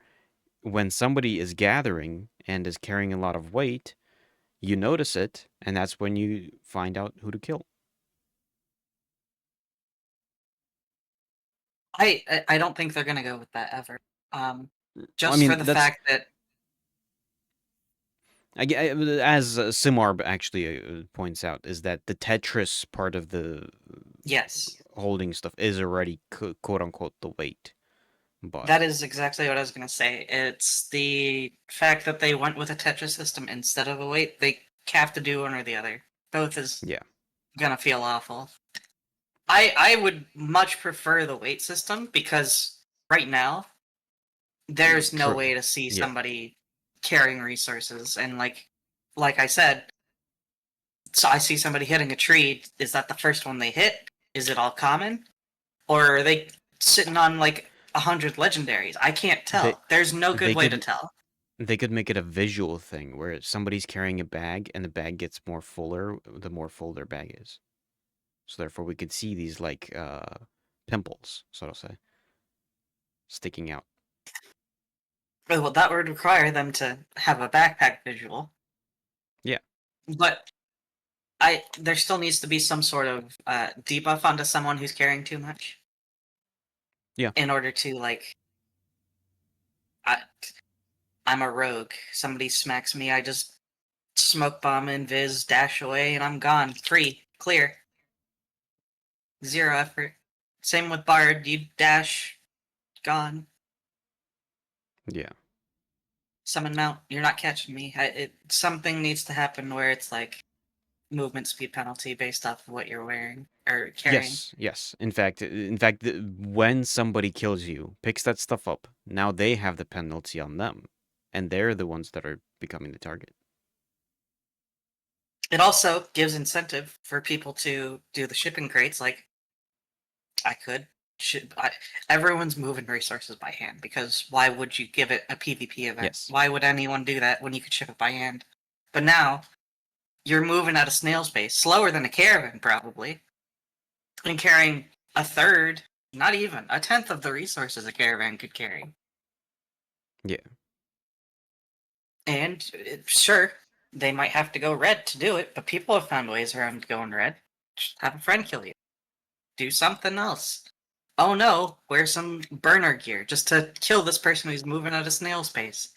when somebody is gathering and is carrying a lot of weight, you notice it and that's when you find out who to kill. I don't think they're gonna go with that ever. Um, I just for mean the that's fact that as Simarb actually points out, is that the Tetris part of the yes, holding stuff is already quote unquote the weight. But that is exactly what I was gonna say. It's the fact that they went with a Tetris system instead of a weight. They have to do one or the other. Both is yeah, gonna feel awful. I would much prefer the weight system because right now there's no true. way to see Yeah, somebody carrying resources, and like I said, so I see somebody hitting a tree. Is that the first one they hit? Is it all common, or are they sitting on like 100 legendaries? I can't they tell. There's no good they way to could tell. they could make it a visual thing where somebody's carrying a bag and the bag gets more fuller the more full their bag is. So therefore we could see these like pimples, so to say, sticking out. Well, that would require them to have a backpack visual, Yeah. but I there still needs to be some sort of debuff onto someone who's carrying too much Yeah. in order to like. I, I'm a rogue. Somebody smacks me, I just smoke bomb, invis, dash away, and I'm gone. Free, clear, zero effort. Same with Bard. You dash, gone. Yeah. Summon mount. You're not catching me. Something needs to happen where it's like movement speed penalty based off of what you're wearing or carrying. Yes, yes. In fact, when somebody kills you, picks that stuff up, now they have the penalty on them, and they're the ones that are becoming the target. It also gives incentive for people to do the shipping crates. Like I could. Should I, everyone's moving resources by hand because why would you give it a PvP event? Yes. Why would anyone do that when you could ship it by hand? But now you're moving at a snail's pace, slower than a caravan probably, and carrying a third, not even a tenth of the resources a caravan could carry. Yeah. And sure, they might have to go red to do it, but people have found ways around going red. Just have a friend kill you. Do something else. Oh no, wear some burner gear just to kill this person who's moving at a snail's pace.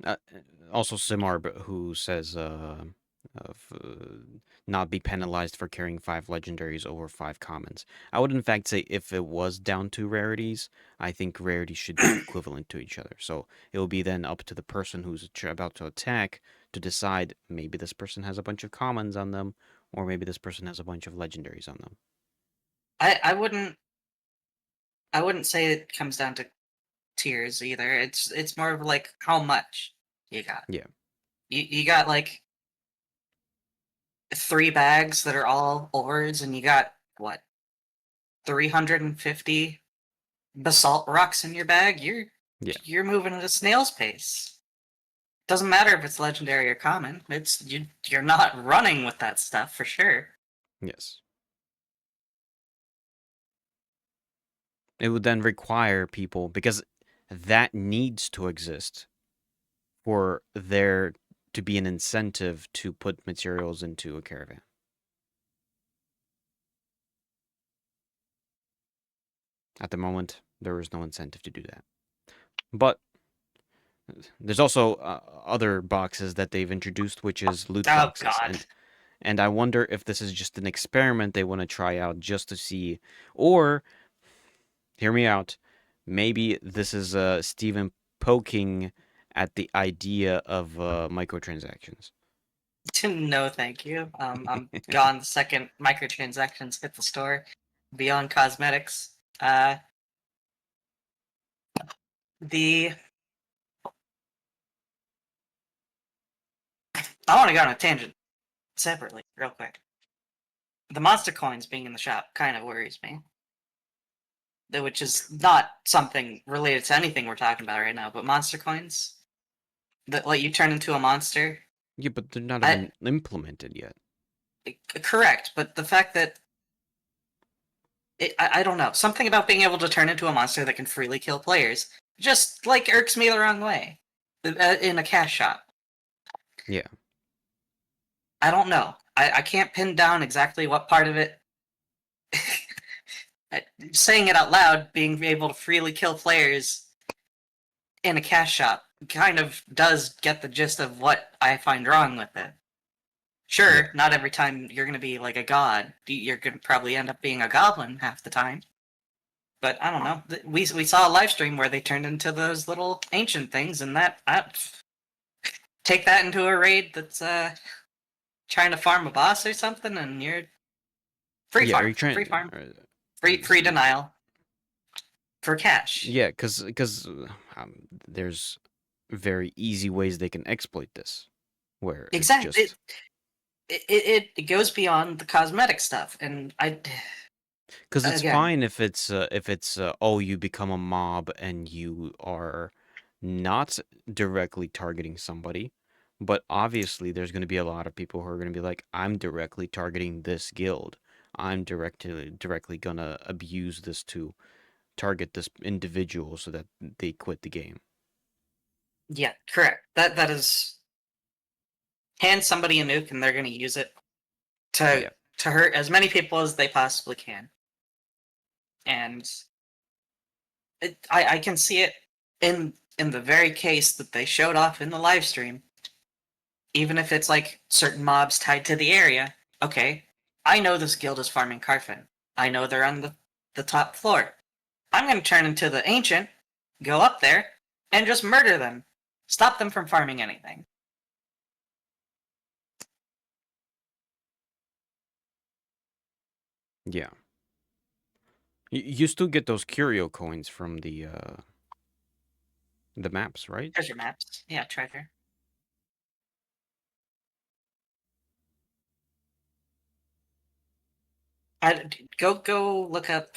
Uh, Also, Simarb, who says of not be penalized for carrying 5 legendaries over 5 commons. I would in fact say if it was down to rarities, I think rarities should be equivalent to each other. So it will be then up to the person who's about to attack to decide maybe this person has a bunch of commons on them, or maybe this person has a bunch of legendaries on them. I wouldn't say it comes down to tiers either. It's more of like how much you got. Yeah. You got like 3 bags that are all ores, and you got what 350 basalt rocks in your bag. Yeah. You're moving at a snail's pace. Doesn't matter if it's legendary or common. You're not running with that stuff for sure. Yes. It would then require people, because that needs to exist for there to be an incentive to put materials into a caravan. At the moment, there is no incentive to do that. But there's also other boxes that they've introduced, which is loot Oh boxes, god. and I wonder if this is just an experiment they want to try out just to see, or hear me out, maybe this is Steven poking at the idea of microtransactions. No, thank you. I'm gone the second microtransactions hit the store. Beyond cosmetics. The I want to go on a tangent separately, real quick. The monster coins being in the shop kind of worries me. Which is not something related to anything we're talking about right now, but monster coins that let you turn into a monster. Yeah, but they're not I even implemented yet. correct, but the fact that I don't know, something about being able to turn into a monster that can freely kill players just like irks me the wrong way in a cash shop. Yeah. I don't know. I can't pin down exactly what part of it. Saying it out loud, being able to freely kill players in a cash shop kind of does get the gist of what I find wrong with it. Sure, Yeah. not every time you're going to be like a god. You're going to probably end up being a goblin half the time. But I don't know. We saw a live stream where they turned into those little ancient things, and take that into a raid that's trying to farm a boss or something, and you're free Yeah, are farm, you trying? free farm, free denial for cash. Yeah, because there's very easy ways they can exploit this, where it's Exactly. just It goes beyond the cosmetic stuff, and because it's again, fine if it's oh, you become a mob and you are not directly targeting somebody, but obviously there's going to be a lot of people who are going to be like, I'm directly targeting this guild. I'm directly gonna abuse this to target this individual so that they quit the game. yeah, correct. That is hand somebody a nuke, and they're going to use it to Yeah. to hurt as many people as they possibly can. And I can see it in the very case that they showed off in the live stream. Even if it's like certain mobs tied to the area, okay, I know this guild is farming Carfin. I know they're on the top floor. I'm going to turn into the Ancient, go up there, and just murder them. Stop them from farming anything. Yeah. You still get those curio coins from the maps, right? Treasure maps. Yeah, treasure. Go look up,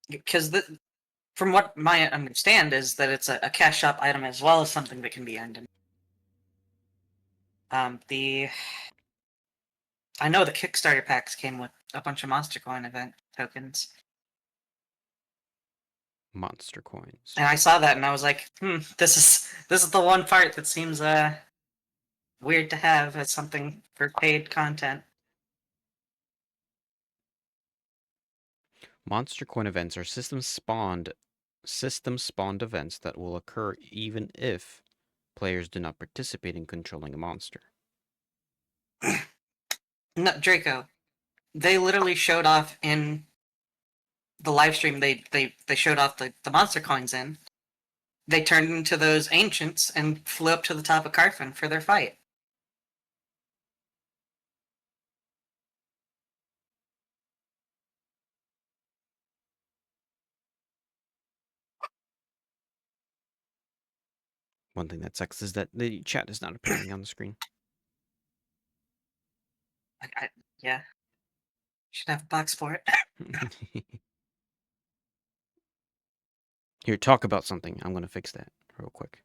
because from what my understand is that it's a cash shop item as well as something that can be earned. The I know the Kickstarter packs came with a bunch of Monster Coin event tokens. Monster coins. And I saw that and I was like, this is the one part that seems weird to have as something for paid content. Monster coin events are system spawned events that will occur even if players do not participate in controlling a monster. No, Draco, they literally showed off in the live stream. They showed off the monster coins in. They turned into those ancients and flew up to the top of Carfin for their fight. One thing that sucks is that the chat is not appearing on the screen. Yeah, should have a box for it. Here, talk about something. I'm gonna fix that real quick.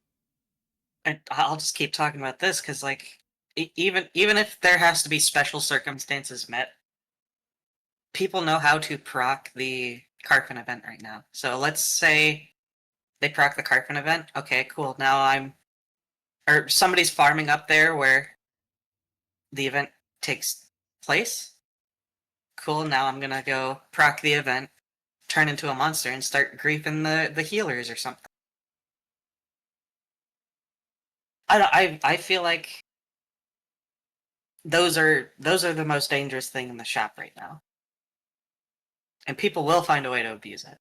I'll just keep talking about this because, like, even if there has to be special circumstances met, people know how to proc the Carfin event right now. So let's say they proc the Carfin event. Okay, cool. Now or somebody's farming up there where the event takes place. Cool. Now I'm gonna go proc the event, turn into a monster, and start griefing the healers or something. I feel like those are the most dangerous thing in the shop right now, and people will find a way to abuse it.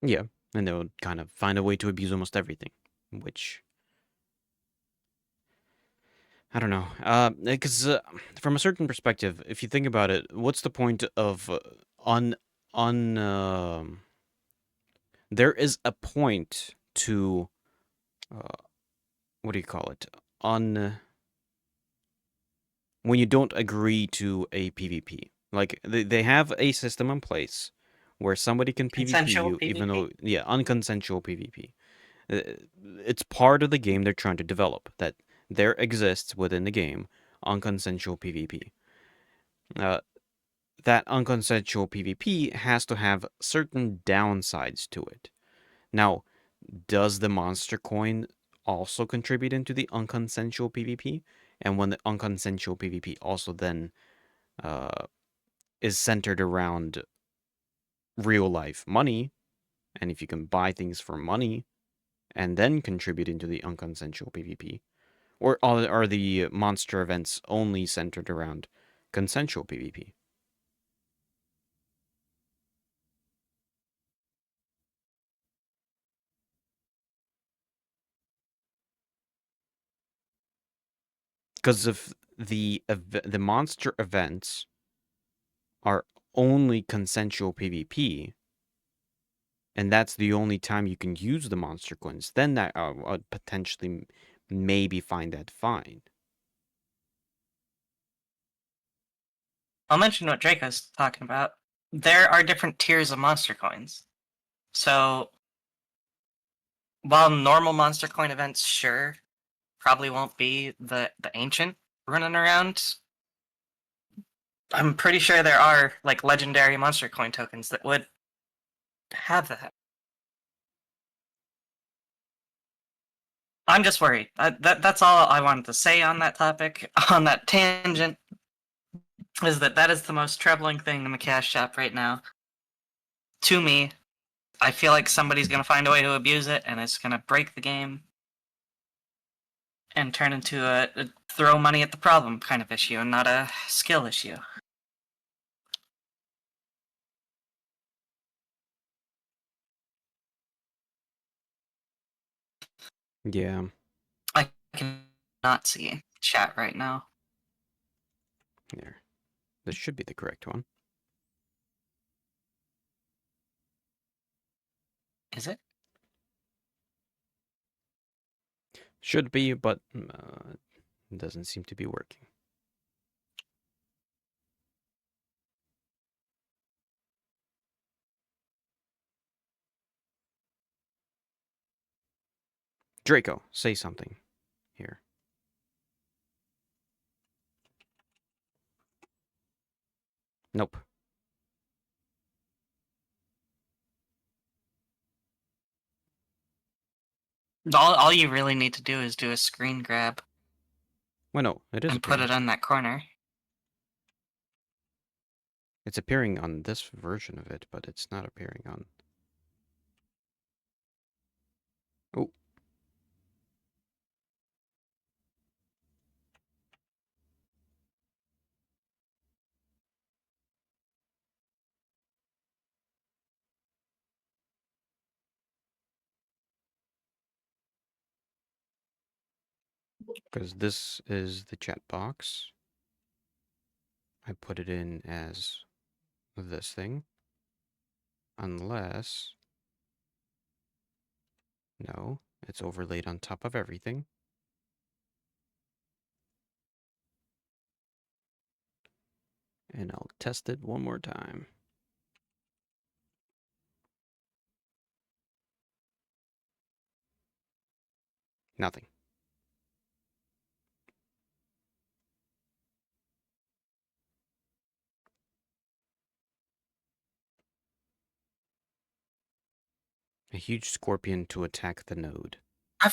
Yeah, and they'll kind of find a way to abuse almost everything, which I don't know. Because from a certain perspective, if you think about it, what's the point of un un there is a point to what do you call it? On when you don't agree to a PvP. Like they have a system in place where somebody can PvP Consensual you, even PvP. though unconsensual PvP. Uh, It's part of the game they're trying to develop that there exists within the game unconsensual PvP. Uh, that unconsensual PvP has to have certain downsides to it. Now, does the monster coin also contribute into the unconsensual PvP? And when the unconsensual PvP also then uh, is centered around real life money, and if you can buy things for money and then contribute into the unconsensual PvP, or are the monster events only centered around consensual PvP? Because if the monster events are only consensual PvP, and that's the only time you can use the monster coins, then that would potentially maybe find that fine. I'll mention what Draco's talking about. There are different tiers of monster coins. So while normal monster coin events, sure, probably won't be the ancient running around, I'm pretty sure there are like legendary monster coin tokens that would have that. I'm just worried. That's all I wanted to say on that topic. On that tangent, is that is the most troubling thing in the cash shop right now. To me, I feel like somebody's gonna find a way to abuse it, and it's gonna break the game and turn into a throw money at the problem kind of issue, and not a skill issue. Yeah. I cannot see chat right now. There. This should be the correct one. Is it? Should be, but it doesn't seem to be working. Draco, say something here. Nope. All you really need to do is do a screen grab Well, no, it is and put appearing. it in that corner. It's appearing on this version of it, but it's not appearing on... Oh. Because this is the chat box. I put it in as this thing. Unless... No, it's overlaid on top of everything. And I'll test it one more time. Nothing. A huge scorpion to attack the node. I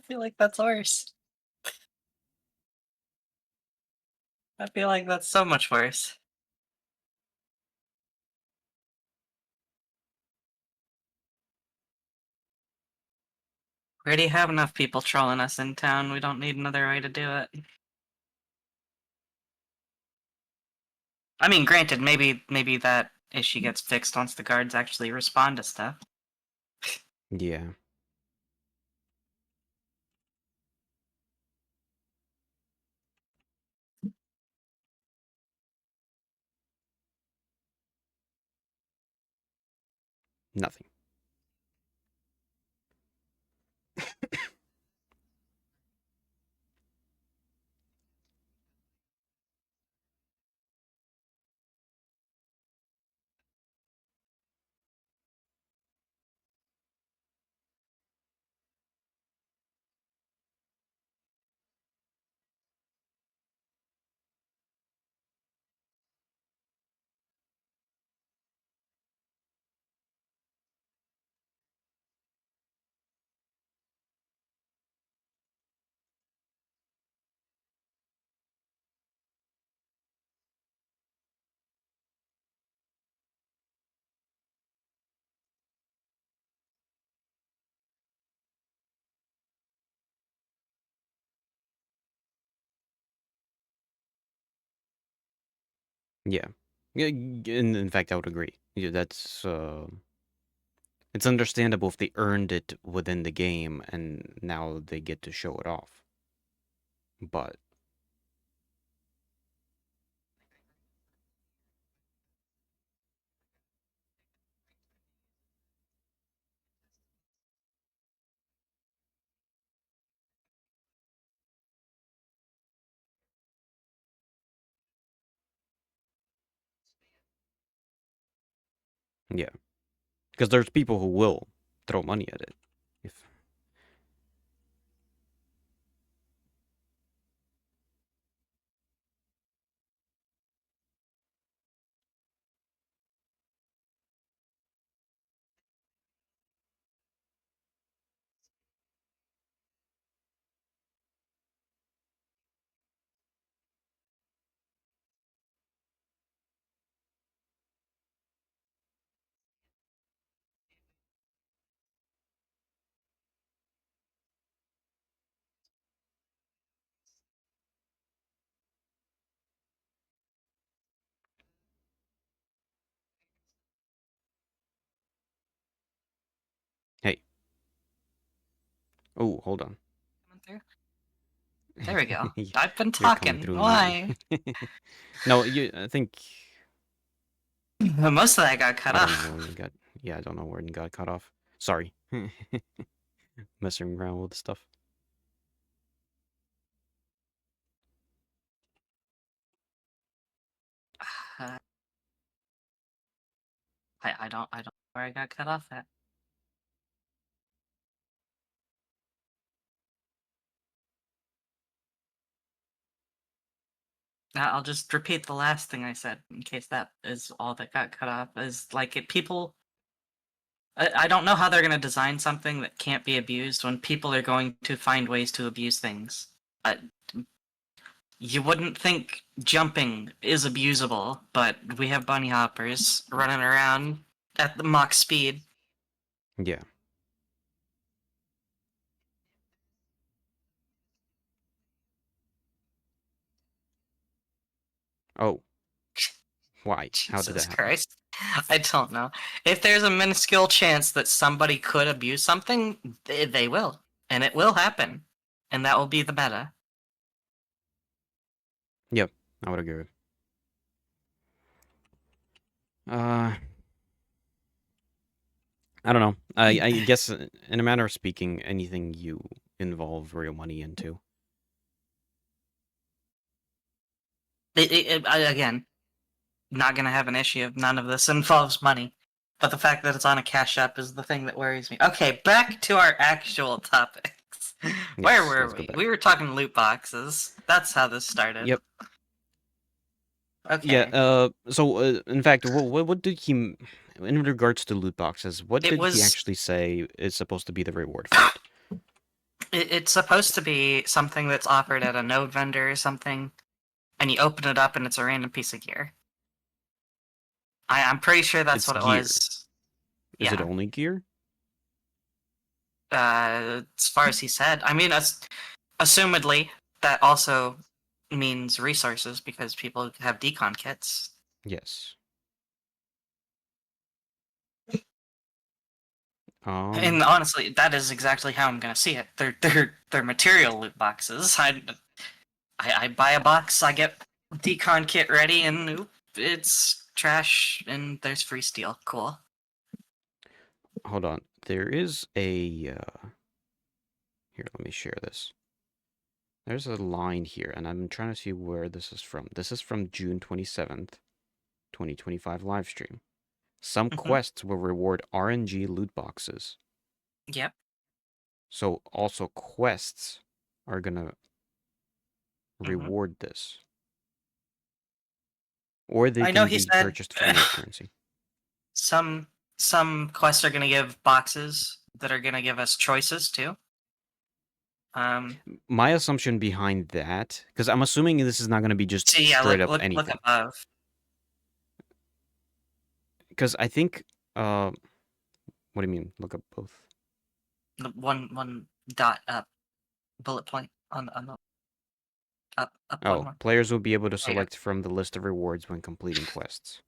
feel like that's worse. I feel like that's so much worse. We already have enough people trolling us in town. We don't need another way to do it. I mean, granted, maybe that issue gets fixed once the guards actually respond to stuff. Yeah. Nothing. Yeah. Yeah, in fact, I would agree. Yeah, that's it's understandable if they earned it within the game and now they get to show it off. But yeah, because there's people who will throw money at it. If hey, oh, hold on. Coming through? There we go. I've been You're coming talking. through Why? me. No, I think Most of that got cut I don't know off. when you got. Yeah, I don't know when you got cut off. Sorry, messing around with stuff. Uh, I don't know where I got cut off at. I'll just repeat the last thing I said in case that is all that got cut off. Is like people. I don't know how they're going to design something that can't be abused when people are going to find ways to abuse things. Uh, you wouldn't think jumping is abusable, but we have bunny hoppers running around at the Mach speed. Yeah. Oh, why? How did that Jesus happen? Christ. I don't know. If there's a minuscule chance that somebody could abuse something, they will. And it will happen. And that will be the meta. Yep, I would agree. Uh, I don't know. I guess in a manner of speaking, anything you involve real money into. Again, not going to have an issue if none of this involves money. But the fact that it's on a cash app is the thing that worries me. Okay, back to our actual topics. Where Yes, were let's go we? back. We were talking loot boxes. That's how this started. Yep. Yeah. Okay. So, in fact, what did he, in regards to loot boxes, what It did he was. actually say is supposed to be the reward for it? It's supposed to be something that's offered at a node vendor or something, and you open it up and it's a random piece of gear. I'm pretty sure that's It's what it gear. was. Is it Yeah. only gear? As far as he said. I mean, assumedly, that also means resources because people have decon kits. Yes. And honestly, that is exactly how I'm gonna see it. They're material loot boxes. I buy a box, I get decon kit ready, and oop, it's trash, and there's free steel. Cool. Hold on. There is a, here, let me share this. There's a line here, and I'm trying to see where this is from. This is from June 27th, 2025 live stream. Some Hmm. quests will reward RNG loot boxes. Yep. So also quests are gonna Hmm. reward this. Or they I know can he be said purchased for node currency. some some quests are gonna give boxes that are gonna give us choices too. Um. My assumption behind that, because I'm assuming this is not gonna be just See, yeah, straight up look anything. above Because I think, what do you mean? Look up both. the one dot up bullet point on the up one Oh, more. players will be able to There you go. select from the list of rewards when completing quests.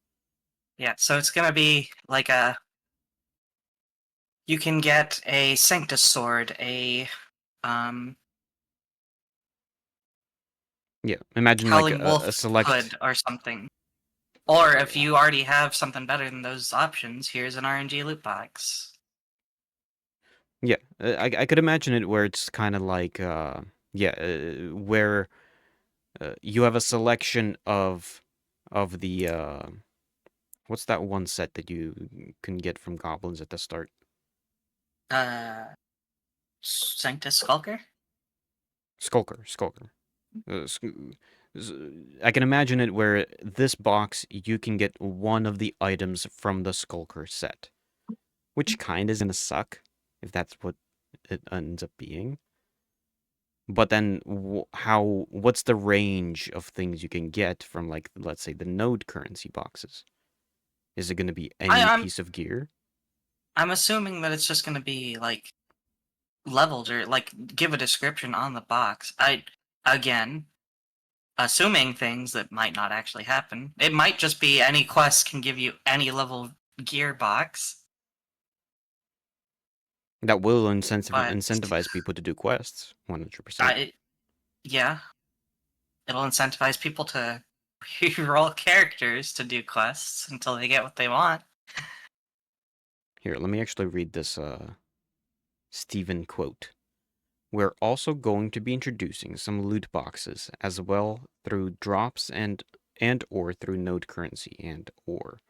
Yeah, so it's gonna be like a. You can get a Sanctus sword, a um Yeah, imagine like Howling a Wolf select. hood or something. Or if you already have something better than those options, here's an RNG loot box. Yeah, I could imagine it where it's kind of like, yeah, where you have a selection of the what's that one set that you can get from goblins at the start? Uh, Sanctus Skulker? Skulker. S- I can imagine it where this box you can get one of the items from the Skulker set, which kind is gonna suck if that's what it ends up being. But then, what's the range of things you can get from, like, let's say, the node currency boxes? Is it gonna be any I'm piece of gear? I'm assuming that it's just gonna be like leveled or like give a description on the box. Again assuming things that might not actually happen. It might just be any quest can give you any level gear box, That will but incentivize people to do quests, 100%. I yeah, it'll incentivize people to roll characters to do quests until they get what they want. Here, let me actually read this Stephen quote. We're also going to be introducing some loot boxes as well through drops and or through node currency and or.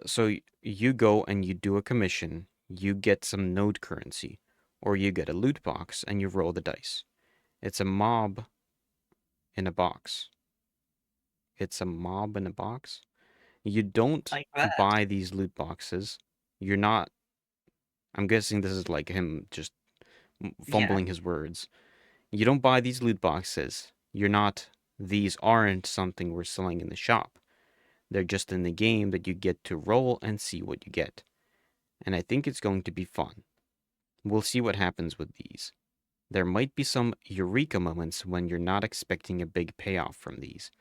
So you go and you do a commission, you get some node currency, or you get a loot box and you roll the dice. It's a mob in a box. It's a mob in a box. You don't Like that. buy these loot boxes. You're not. I'm guessing this is like him just Yeah. fumbling his words. You don't buy these loot boxes. You're not. These aren't something we're selling in the shop. They're just in the game that you get to roll and see what you get. And I think it's going to be fun. We'll see what happens with these. There might be some eureka moments when you're not expecting a big payoff from these.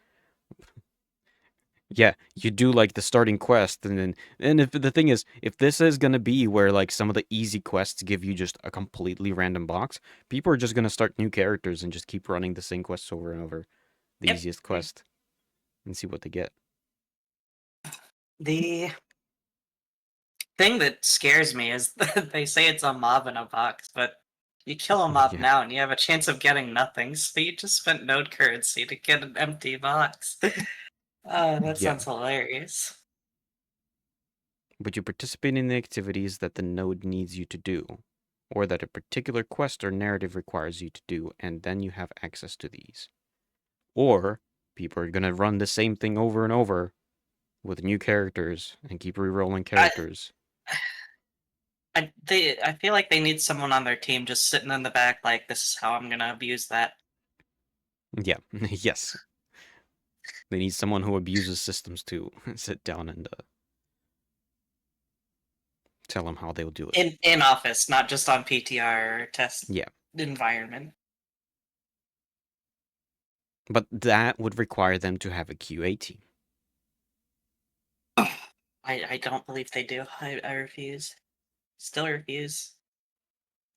Yeah, you do like the starting quest, and if the thing is, if this is gonna be where like some of the easy quests give you just a completely random box, people are just gonna start new characters and just keep running the same quests over and over, the Yep. easiest quest, and see what they get. The thing that scares me is that they say it's a mob in a box, but you kill a mob Yeah, now and you have a chance of getting nothing, so you just spent node currency to get an empty box. Oh, that yeah. sounds hilarious. But you participate in the activities that the node needs you to do, or that a particular quest or narrative requires you to do, and then you have access to these. Or people are gonna run the same thing over and over with new characters and keep re-rolling I, characters. I feel like they need someone on their team just sitting in the back, like this is how I'm gonna abuse that. Yeah, yes. They need someone who abuses systems to sit down and tell them how they'll do it. In office, not just on PTR or test Yeah, environment. but that would require them to have a QA team. I don't believe they do. I refuse. Still refuse.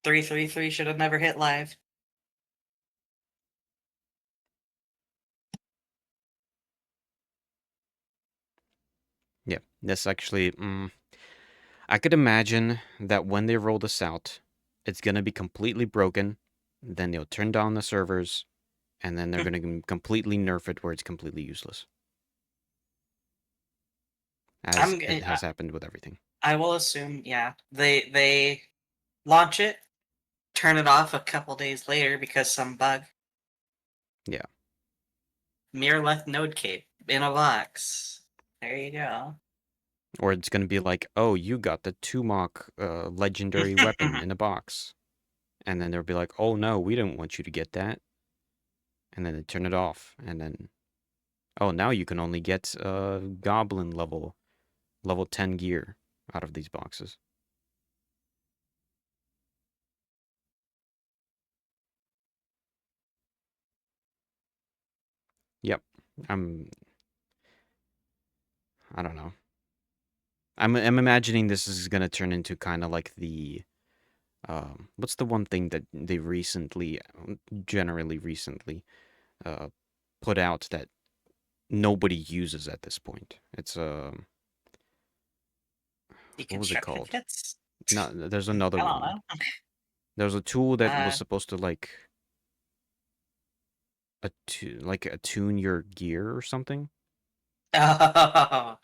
333 should have never hit live. Yeah, that's actually. I could imagine that when they roll this out, it's gonna be completely broken. Then they'll turn down the servers, and then they're gonna completely nerf it where it's completely useless, as I'm it g- has happened with everything. I will assume, yeah. They launch it, turn it off a couple days later because some bug. Yeah. Mirror left node cape in a box. There you go. Or it's gonna be like, oh, you got the Tumok legendary weapon in a box. And then they'll be like, oh no, we don't want you to get that. And then they turn it off. And then, oh, now you can only get goblin level 10 gear out of these boxes. Yep. I'm, I don't know. I'm imagining this is gonna turn into kind of like the, what's the one thing that they recently, generally recently, uh, put out that nobody uses at this point? It's, what was it Deconstruction called? kits? No, there's I another don't one. know. There was a tool that was Uh, supposed to like attune your gear or something. oh,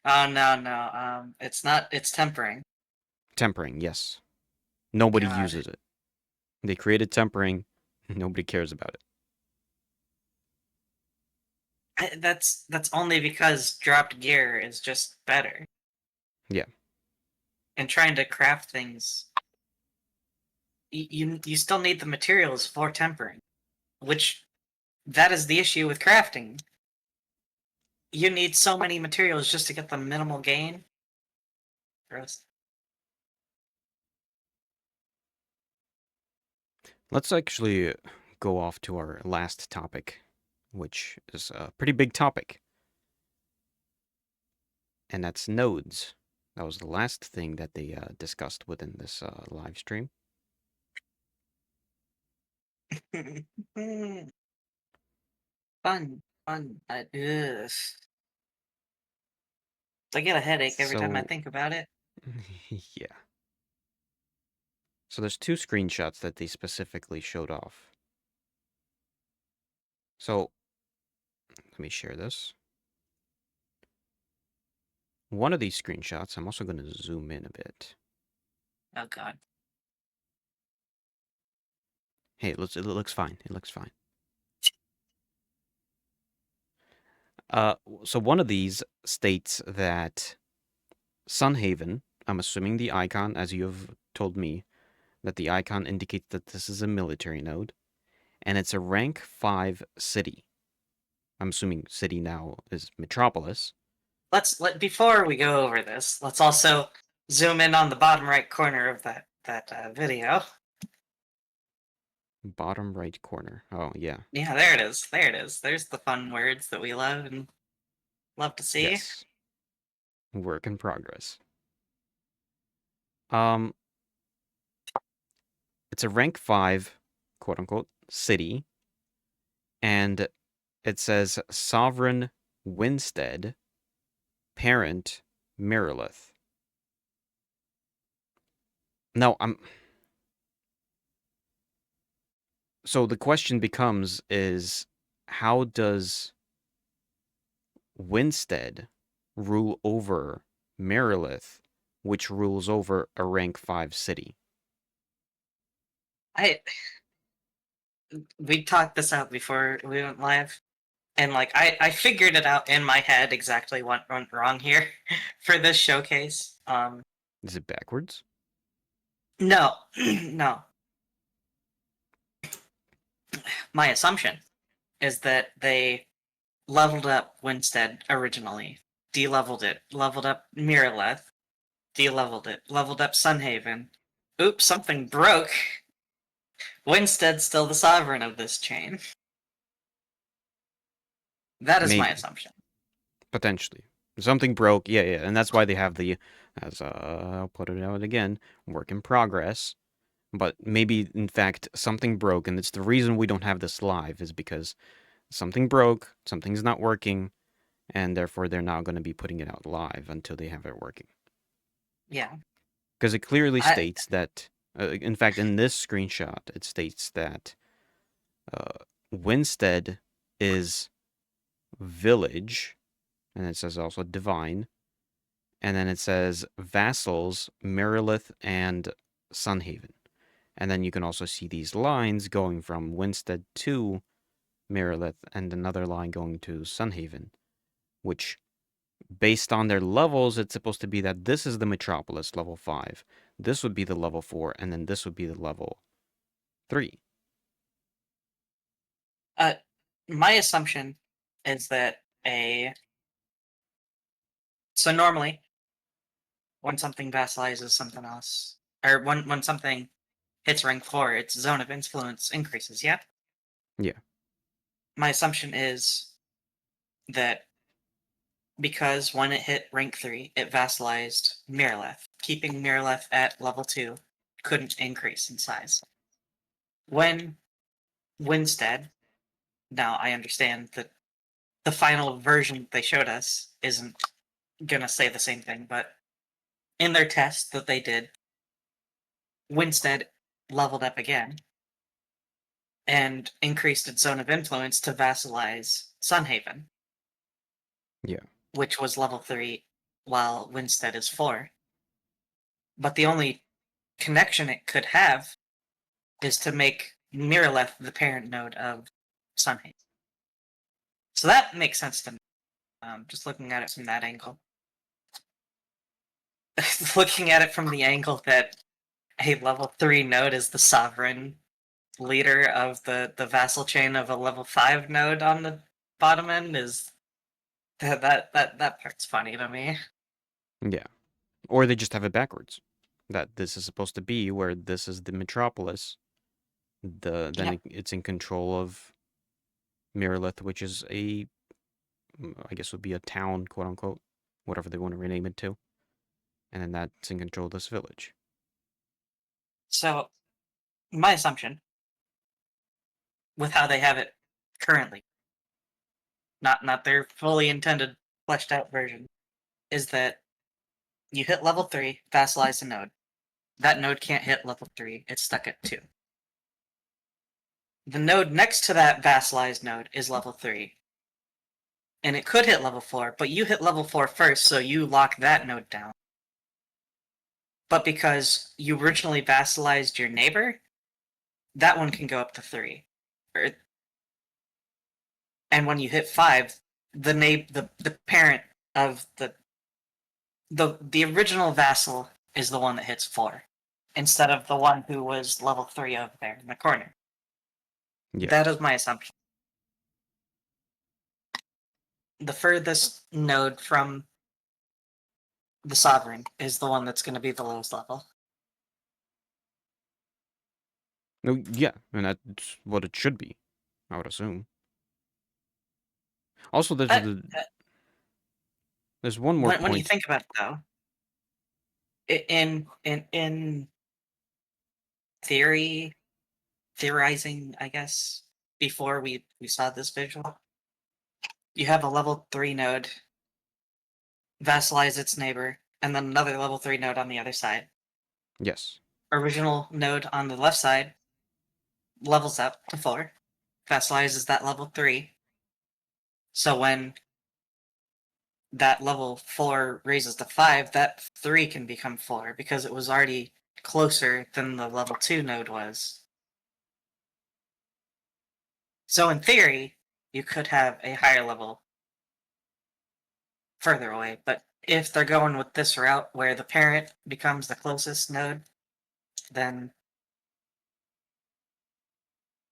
oh no, no. It's not. It's tempering. Tempering, yes. Nobody God, uses it. They created tempering. Nobody cares about it. that's only because dropped gear is just better. Yeah. And trying to craft things, you still need the materials for tempering, which that is the issue with crafting. You need so many materials just to get the minimal gain. Gross. Let's actually go off to our last topic, which is a pretty big topic, and that's nodes. That was the last thing that they discussed within this live stream. Fun, fun. Ugh. I get a headache every time I So, think about it. yeah. So there's two screenshots that they specifically showed off. So let me share this. One of these screenshots, I'm also going to zoom in a bit. Oh god. Hey, it looks fine. It looks fine. So one of these states that Sunhaven, I'm assuming the icon, as you have told me, that the icon indicates that this is a military node, and it's a rank 5 city. I'm assuming city now is metropolis. Before we go over this, let's also zoom in on the bottom right corner of that video. Bottom right corner. Oh, yeah. Yeah, there it is. There it is. There's the fun words that we love and love to see. Yes. Work in progress. Um, it's a rank 5, quote unquote, city, and it says Sovereign Winstead, Parent Miralith. No, so the question becomes is how does Winstead rule over Marilith, which rules over a rank 5 city? We talked this out before we went live, and like I figured it out in my head exactly what went wrong here for this showcase. Is it backwards? No, no. My assumption is that they leveled up Winstead originally, de-leveled it, leveled up Miraleth, de-leveled it, leveled up Sunhaven. Oops, something broke. Winstead's still the sovereign of this chain. That is my Maybe. assumption. Potentially. Something broke. Yeah, yeah. And that's why they have the, as I'll put it out again, work in progress. But maybe, in fact, something broke, and it's the reason we don't have this live is because something broke, something's not working, and therefore they're not going to be putting it out live until they have it working. Yeah. Because it clearly states that, in fact, in this screenshot, it states that Winstead is village, and it says also divine, and then it says vassals, Marilith, and Sunhaven. And then you can also see these lines going from Winstead to Marilith, and another line going to Sunhaven, which, based on their levels, it's supposed to be that this is the metropolis, level 5. This would be the level 4, and then this would be the level 3. My assumption is that so normally when something vassalizes something else, or when something hits rank 4, its zone of influence increases, yeah? Yeah. My assumption is that because when it hit rank 3, it vassalized Miraleth, keeping Miraleth at level 2 couldn't increase in size. When Winstead, now I understand that the final version they showed us isn't gonna say the same thing, but in their test that they did, Winstead leveled up again and increased its zone of influence to vassalize Sunhaven. Yeah. Which was level 3, while Winstead is 4. But the only connection it could have is to make Miraleth the parent node of Sunhaven. So that makes sense to me, just looking at it from that angle. Looking at it from the angle that a level 3 node is the sovereign leader of the vassal chain of a level 5 node on the bottom end is that part's funny to me. Yeah. Or they just have it backwards. That this is supposed to be where this is the metropolis. Then Yep. it's in control of Miralith, which is I guess would be a town, quote unquote, whatever they want to rename it to. And then that's in control of this village. So my assumption with how they have it currently, not their fully intended fleshed out version, is that you hit level 3, vassalize a node. That node can't hit level 3, it's stuck at 2. The node next to that vassalized node is level 3. And it could hit level 4, but you hit level 4 first, so you lock that node down. But because you originally vassalized your neighbor, that one can go up to 3. And when you hit 5, the parent of the original vassal is the one that hits 4, instead of the one who was level 3 over there in the corner. Yeah. That is my assumption. The furthest node from the sovereign is the one that's going to be the lowest level. No, yeah, and that's what it should be, I would assume. Also, But there's one more when you point. think about it, though, in theory, theorizing, I guess, before we saw this visual, you have a level 3 node vassalize its neighbor, and then another level 3 node on the other side. Yes. Original node on the left side levels up to 4, vassalizes that level 3. So when that level 4 raises to 5, that 3 can become 4 because it was already closer than the level 2 node was. So in theory, you could have a higher level further away, but if they're going with this route where the parent becomes the closest node, then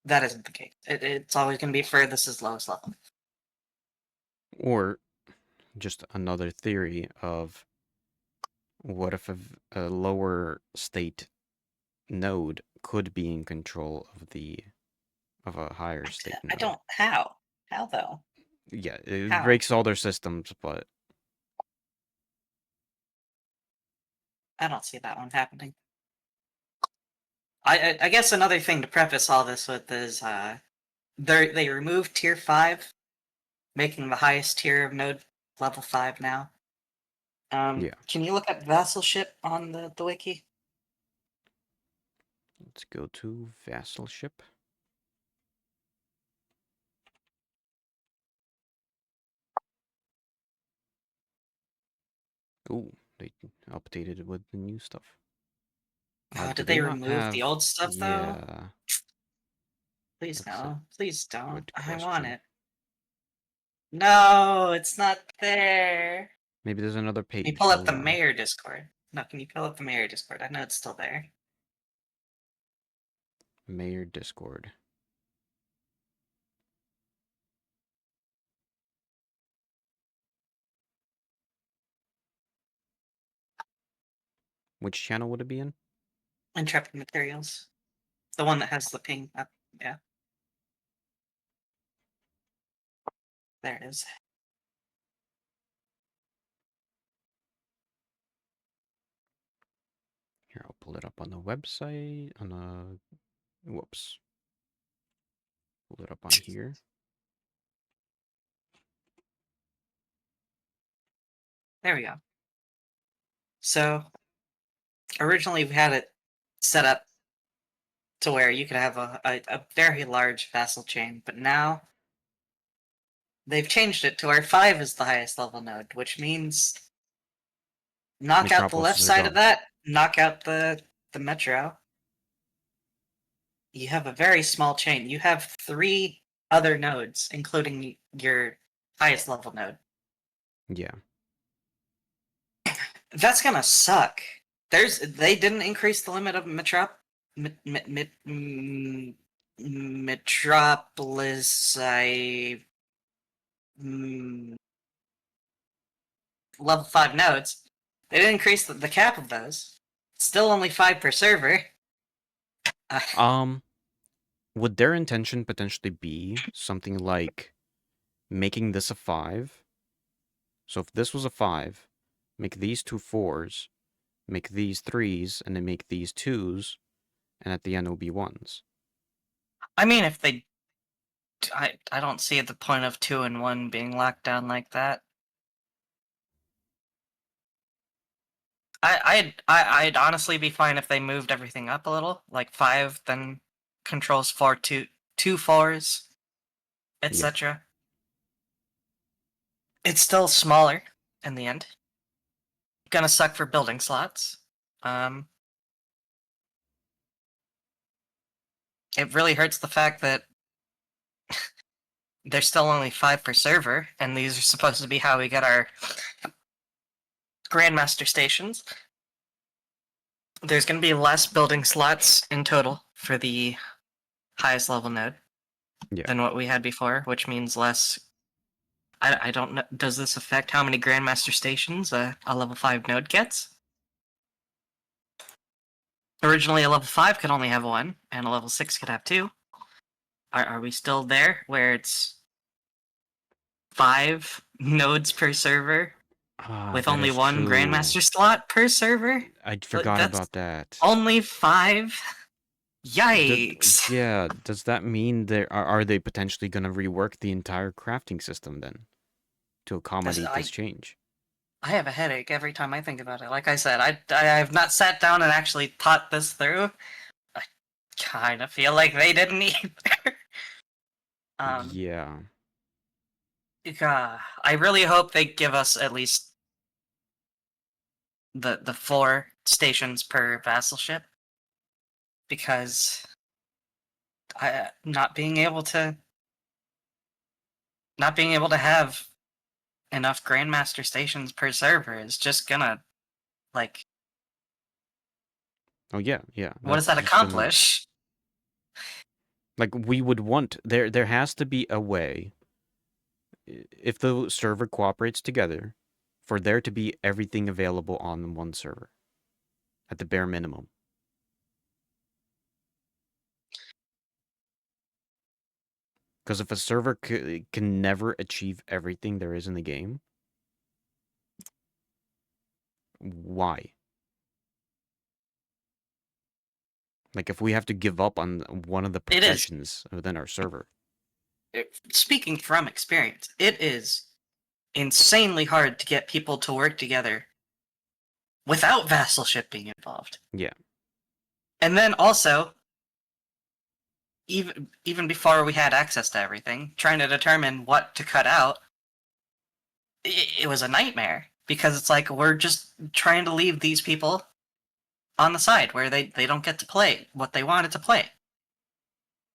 that isn't the case. It's always going to be furthest as lowest level. Or just another theory of what if a lower state node could be in control of a higher state I node. don't. How? How though? Yeah, it How? breaks all their systems, but I don't see that one happening. I guess another thing to preface all this with is they removed tier 5, making the highest tier of node level 5 now. yeah. Can you look up vassalship on the wiki? Let's go to vassalship. Ooh, they updated it with the new stuff. Oh, Do did they they not remove the have? old stuff though? Yeah, Please that's a no. Please don't. good I want question. it. No, it's not there. Maybe there's another Can you page. pull up Hold the on. mayor Discord? No, can you pull up the mayor Discord? I know it's still there. Mayor Discord. Which channel would it be in? Intrepid Materials. The one that has the ping up. Yeah, there it is. Here, I'll pull it up on the website. On the whoops. Pull it up on here. There we go. So originally we had it set up to where you could have a very large vassal chain, but now they've changed it to where 5 is the highest level node, which means knock out the left Metropolises are side of gone. that, knock out the metro. You have a very small chain. You have 3 other nodes, including your highest level node. Yeah. That's gonna suck. They didn't increase the limit of metropolis mm, level 5 nodes. They didn't increase the cap of those. Still only 5 per server. Um, would their intention potentially be something like making this a 5? So if this was a 5, make these 2 4s, make these 3s, and then make these 2s, and at the end it will be 1s. I mean, if they, I don't see the point of 2 and 1 being locked down like that. I'd honestly be fine if they moved everything up a little, like 5, then controls 4, 2 4s, Yeah. etc. It's still smaller in the end. Gonna suck for building slots. Um, it really hurts the fact that there's still only 5 per server, and these are supposed to be how we get our Grandmaster stations. There's going to be less building slots in total for the highest level node Yeah. than what we had before, which means less. I don't know. Does this affect how many Grandmaster stations a level 5 node gets? Originally, a level 5 could only have 1, and a level 6 could have 2. Are we still there where it's 5 nodes per server with That only is 1 true. Grandmaster slot per server? I forgot That's about that. only 5? Yikes! Yeah, does that mean are they potentially going to rework the entire crafting system then to accommodate this change? I have a headache every time I think about it. Like I said, I have not sat down and actually thought this through. I kind of feel like they didn't either. Yeah. I really hope they give us at least the 4 stations per vassal ship, because not being able to have enough Grandmaster stations per server is just gonna, like, Oh yeah, what does that's that just gonna, accomplish? like, we would want there has to be a way, if the server cooperates together, for there to be everything available on one server at the bare minimum. Because if a server can never achieve everything there is in the game, why? Like, if we have to give up on one of the It is. professions within our server. Speaking from experience, it is insanely hard to get people to work together without vassalship being involved. Yeah. And then also, even before we had access to everything, trying to determine what to cut out, it was a nightmare, because it's like we're just trying to leave these people on the side where they don't get to play what they wanted to play.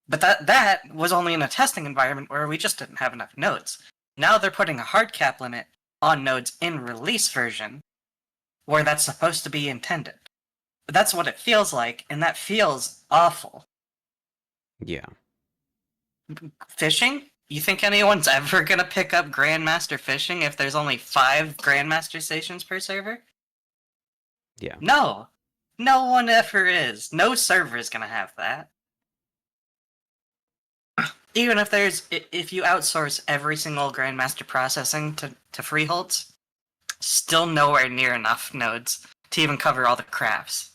But that was only in a testing environment where we just didn't have enough nodes. Now they're putting a hard cap limit on nodes in release version, where that's supposed to be intended. That's what it feels like, and that feels awful. Yeah. Fishing? You think anyone's ever gonna pick up Grandmaster fishing if there's only 5 Grandmaster stations per server? Yeah. No. No one ever is. No server is gonna have that. Even if you outsource every single Grandmaster processing to freeholds, still nowhere near enough nodes to even cover all the crafts.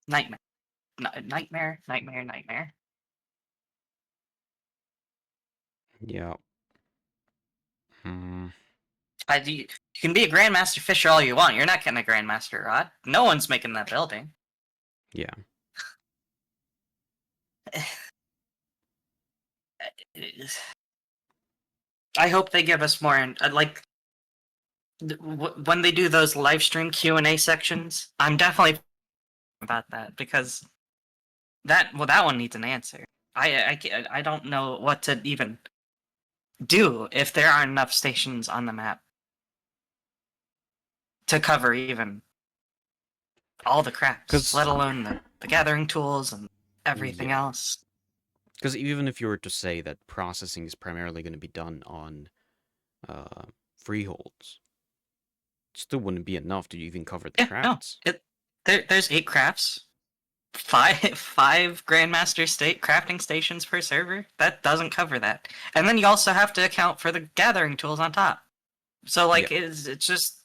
Nightmare. Nightmare. Yeah. Hmm. You can be a Grandmaster Fisher all you want. You're not getting a Grandmaster Rod. No one's making that building. Yeah. I hope they give us more. Like, when they do those live stream Q&A sections, I'm definitely about that, because that one needs an answer. I don't know what to even do if there aren't enough stations on the map to cover even all the crafts, let alone the gathering tools and everything else. Because even if you were to say that processing is primarily going to be done on freeholds, it still wouldn't be enough to even cover the crafts. No, there's 8 crafts, five Grandmaster state crafting stations per server. That doesn't cover that, and then you also have to account for the gathering tools on top. So, like, it's just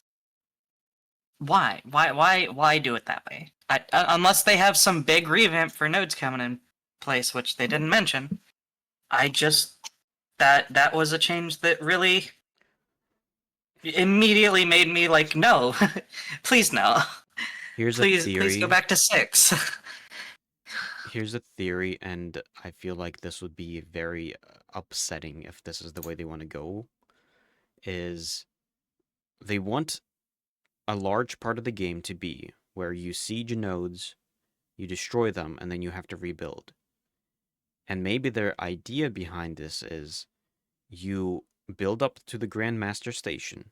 why do it that way? Unless they have some big revamp for nodes coming in place, which they didn't mention. That was a change that really immediately made me like, no, please no. Here's a theory. Please go back to 6. Here's a theory, and I feel like this would be very upsetting if this is the way they want to go, is they want a large part of the game to be where you siege nodes, you destroy them, and then you have to rebuild. And maybe their idea behind this is you build up to the Grand Master Station,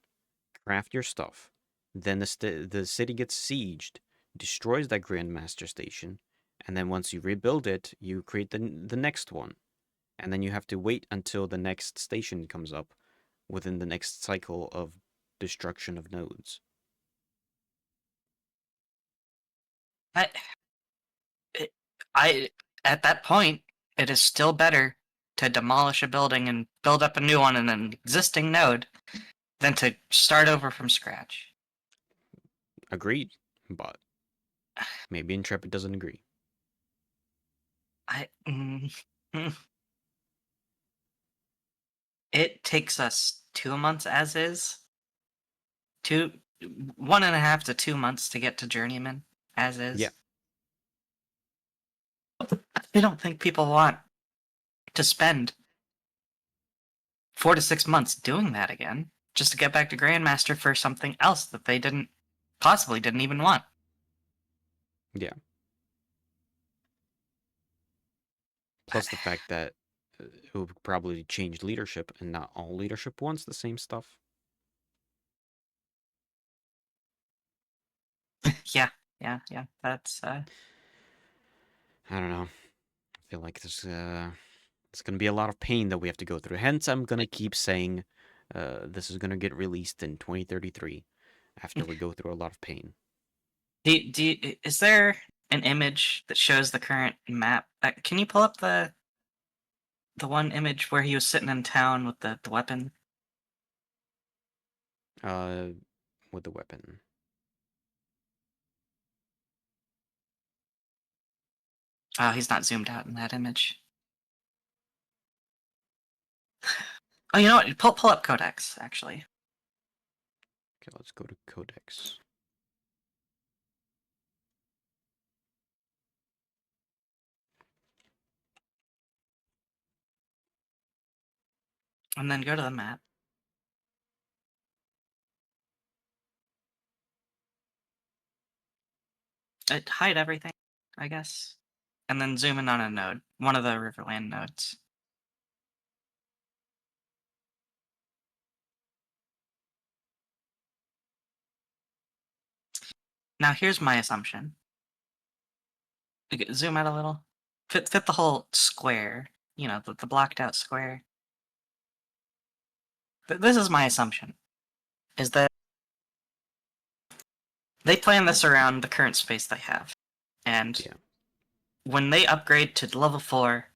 craft your stuff, then the city gets sieged, destroys that Grand Master Station, and then once you rebuild it, you create the next one. And then you have to wait until the next station comes up within the next cycle of destruction of nodes. I, I at that point, it is still better to demolish a building and build up a new one in an existing node than to start over from scratch. Agreed, but maybe Intrepid doesn't agree. I it takes us 2 months as is. 1.5 to 2 months to get to journeyman as is. Yeah. I don't think people want to spend 4 to 6 months doing that again just to get back to Grandmaster for something else that they possibly didn't even want. Yeah. Plus the fact that it would probably change leadership, and not all leadership wants the same stuff. Yeah. That's I don't know. I feel like there's gonna be a lot of pain that we have to go through. Hence, I'm gonna keep saying this is gonna get released in 2033 after we go through a lot of pain. is there an image that shows the current map? Can you pull up the one image where he was sitting in town with the weapon? With the weapon. Oh, he's not zoomed out in that image. Oh, you know what? Pull up Codex, actually. Okay, let's go to Codex. And then go to the map. Hide everything, I guess. And then zoom in on a node. One of the Riverland nodes. Now here's my assumption. Zoom out a little. Fit the whole square. You know, the blocked out square. This is my assumption. Is that they plan this around the current space they have. And Yeah. when they upgrade to level 4,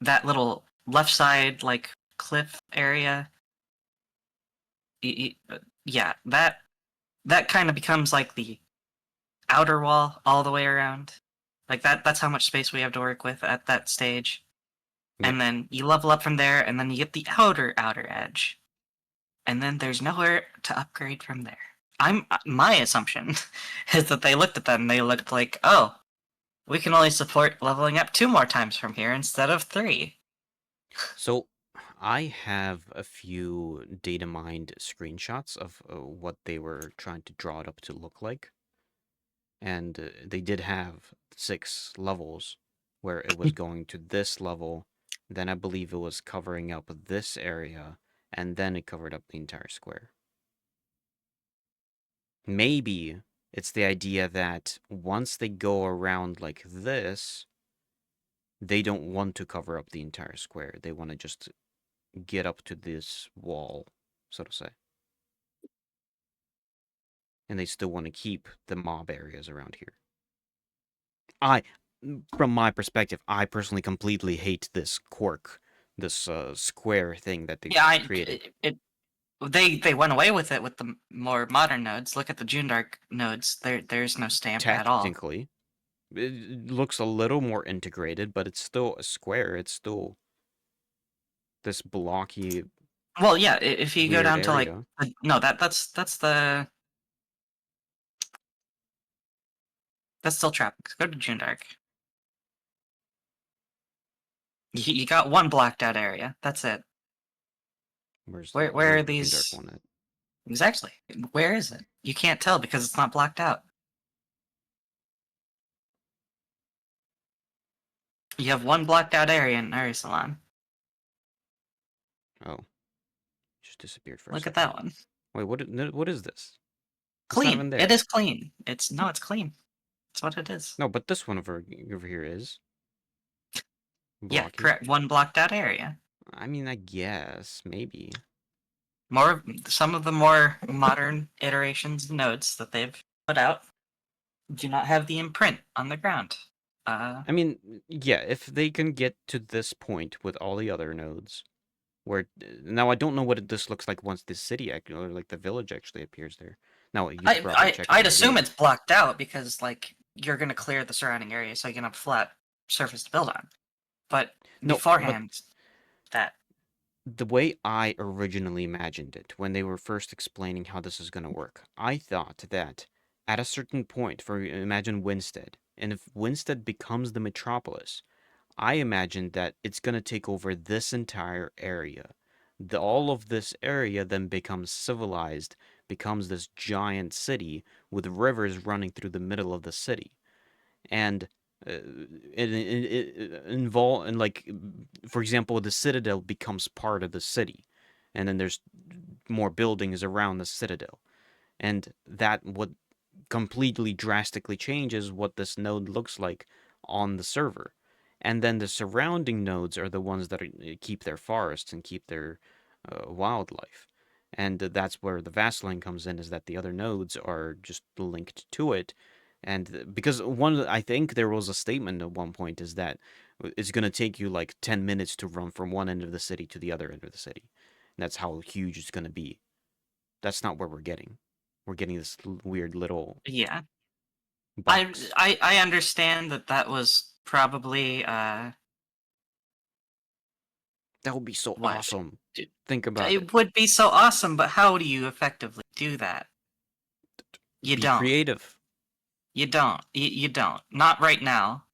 that little left side, like, cliff area, yeah, that kind of becomes like the outer wall all the way around. Like that's how much space we have to work with at that stage. Yep. And then you level up from there, and then you get the outer edge. And then there's nowhere to upgrade from there. My assumption is that they looked at that and they looked like, oh, we can only support leveling up 2 more times from here instead of 3. So I have a few data mined screenshots of what they were trying to draw it up to look like. And they did have 6 levels where it was going to this level, then I believe it was covering up this area, and then it covered up the entire square. Maybe it's the idea that once they go around like this, they don't want to cover up the entire square. They want to just get up to this wall, so to say. And they still want to keep the mob areas around here. From my perspective, I personally completely hate this quirk, this square thing that they created. They went away with it with the more modern nodes. Look at the Jundark nodes. There's no stamp at all. Technically, it looks a little more integrated, but it's still a square. It's still this blocky. Well, yeah. If you go Weird down to like area. that's still traffic. Go to Jundark. You got one blacked out area. That's it. Where are where's the these Jundark one at? exactly? Where is it? You can't tell because it's not blacked out. You have one blocked out area in Narisalon. Oh, just disappeared for a Look at second. that one. Wait, what is this? It's not Clean. even It there. is clean. It's clean. That's what it is. No, but this one over here is Yeah, blocky. correct. One blocked out area. I mean, I guess maybe. Some of the more modern iterations and nodes that they've put out do not have the imprint on the ground. I mean, yeah, if they can get to this point with all the other nodes, where now I don't know what this looks like once the city or like the village actually appears there. Now you could probably check it I'd in the assume game. it's blocked out because like you're gonna clear the surrounding area so you can have flat surface to build on. But No, but beforehand, that the way I originally imagined it when they were first explaining how this is going to work, I thought that at a certain point, for imagine Winstead, and if Winstead becomes the metropolis, I imagined that it's going to take over this entire area. All of this area then becomes civilized, becomes this giant city with rivers running through the middle of the city. And it involve and like for example the citadel becomes part of the city, and then there's more buildings around the citadel, and that would completely drastically changes what this node looks like on the server. And then the surrounding nodes are the ones that keep their forests and keep their wildlife. And that's where the Vaseline comes in, is that the other nodes are just linked to it. And because I think there was a statement at one point is that it's going to take you like 10 minutes to run from one end of the city to the other end of the city. And that's how huge it's going to be. That's not where we're getting. We're getting this weird little yeah. box. I understand that was probably That would be so what awesome. d- Think about it. it would be so awesome, but how do you effectively do that? You Be don't. creative. You don't. You don't. Not right now.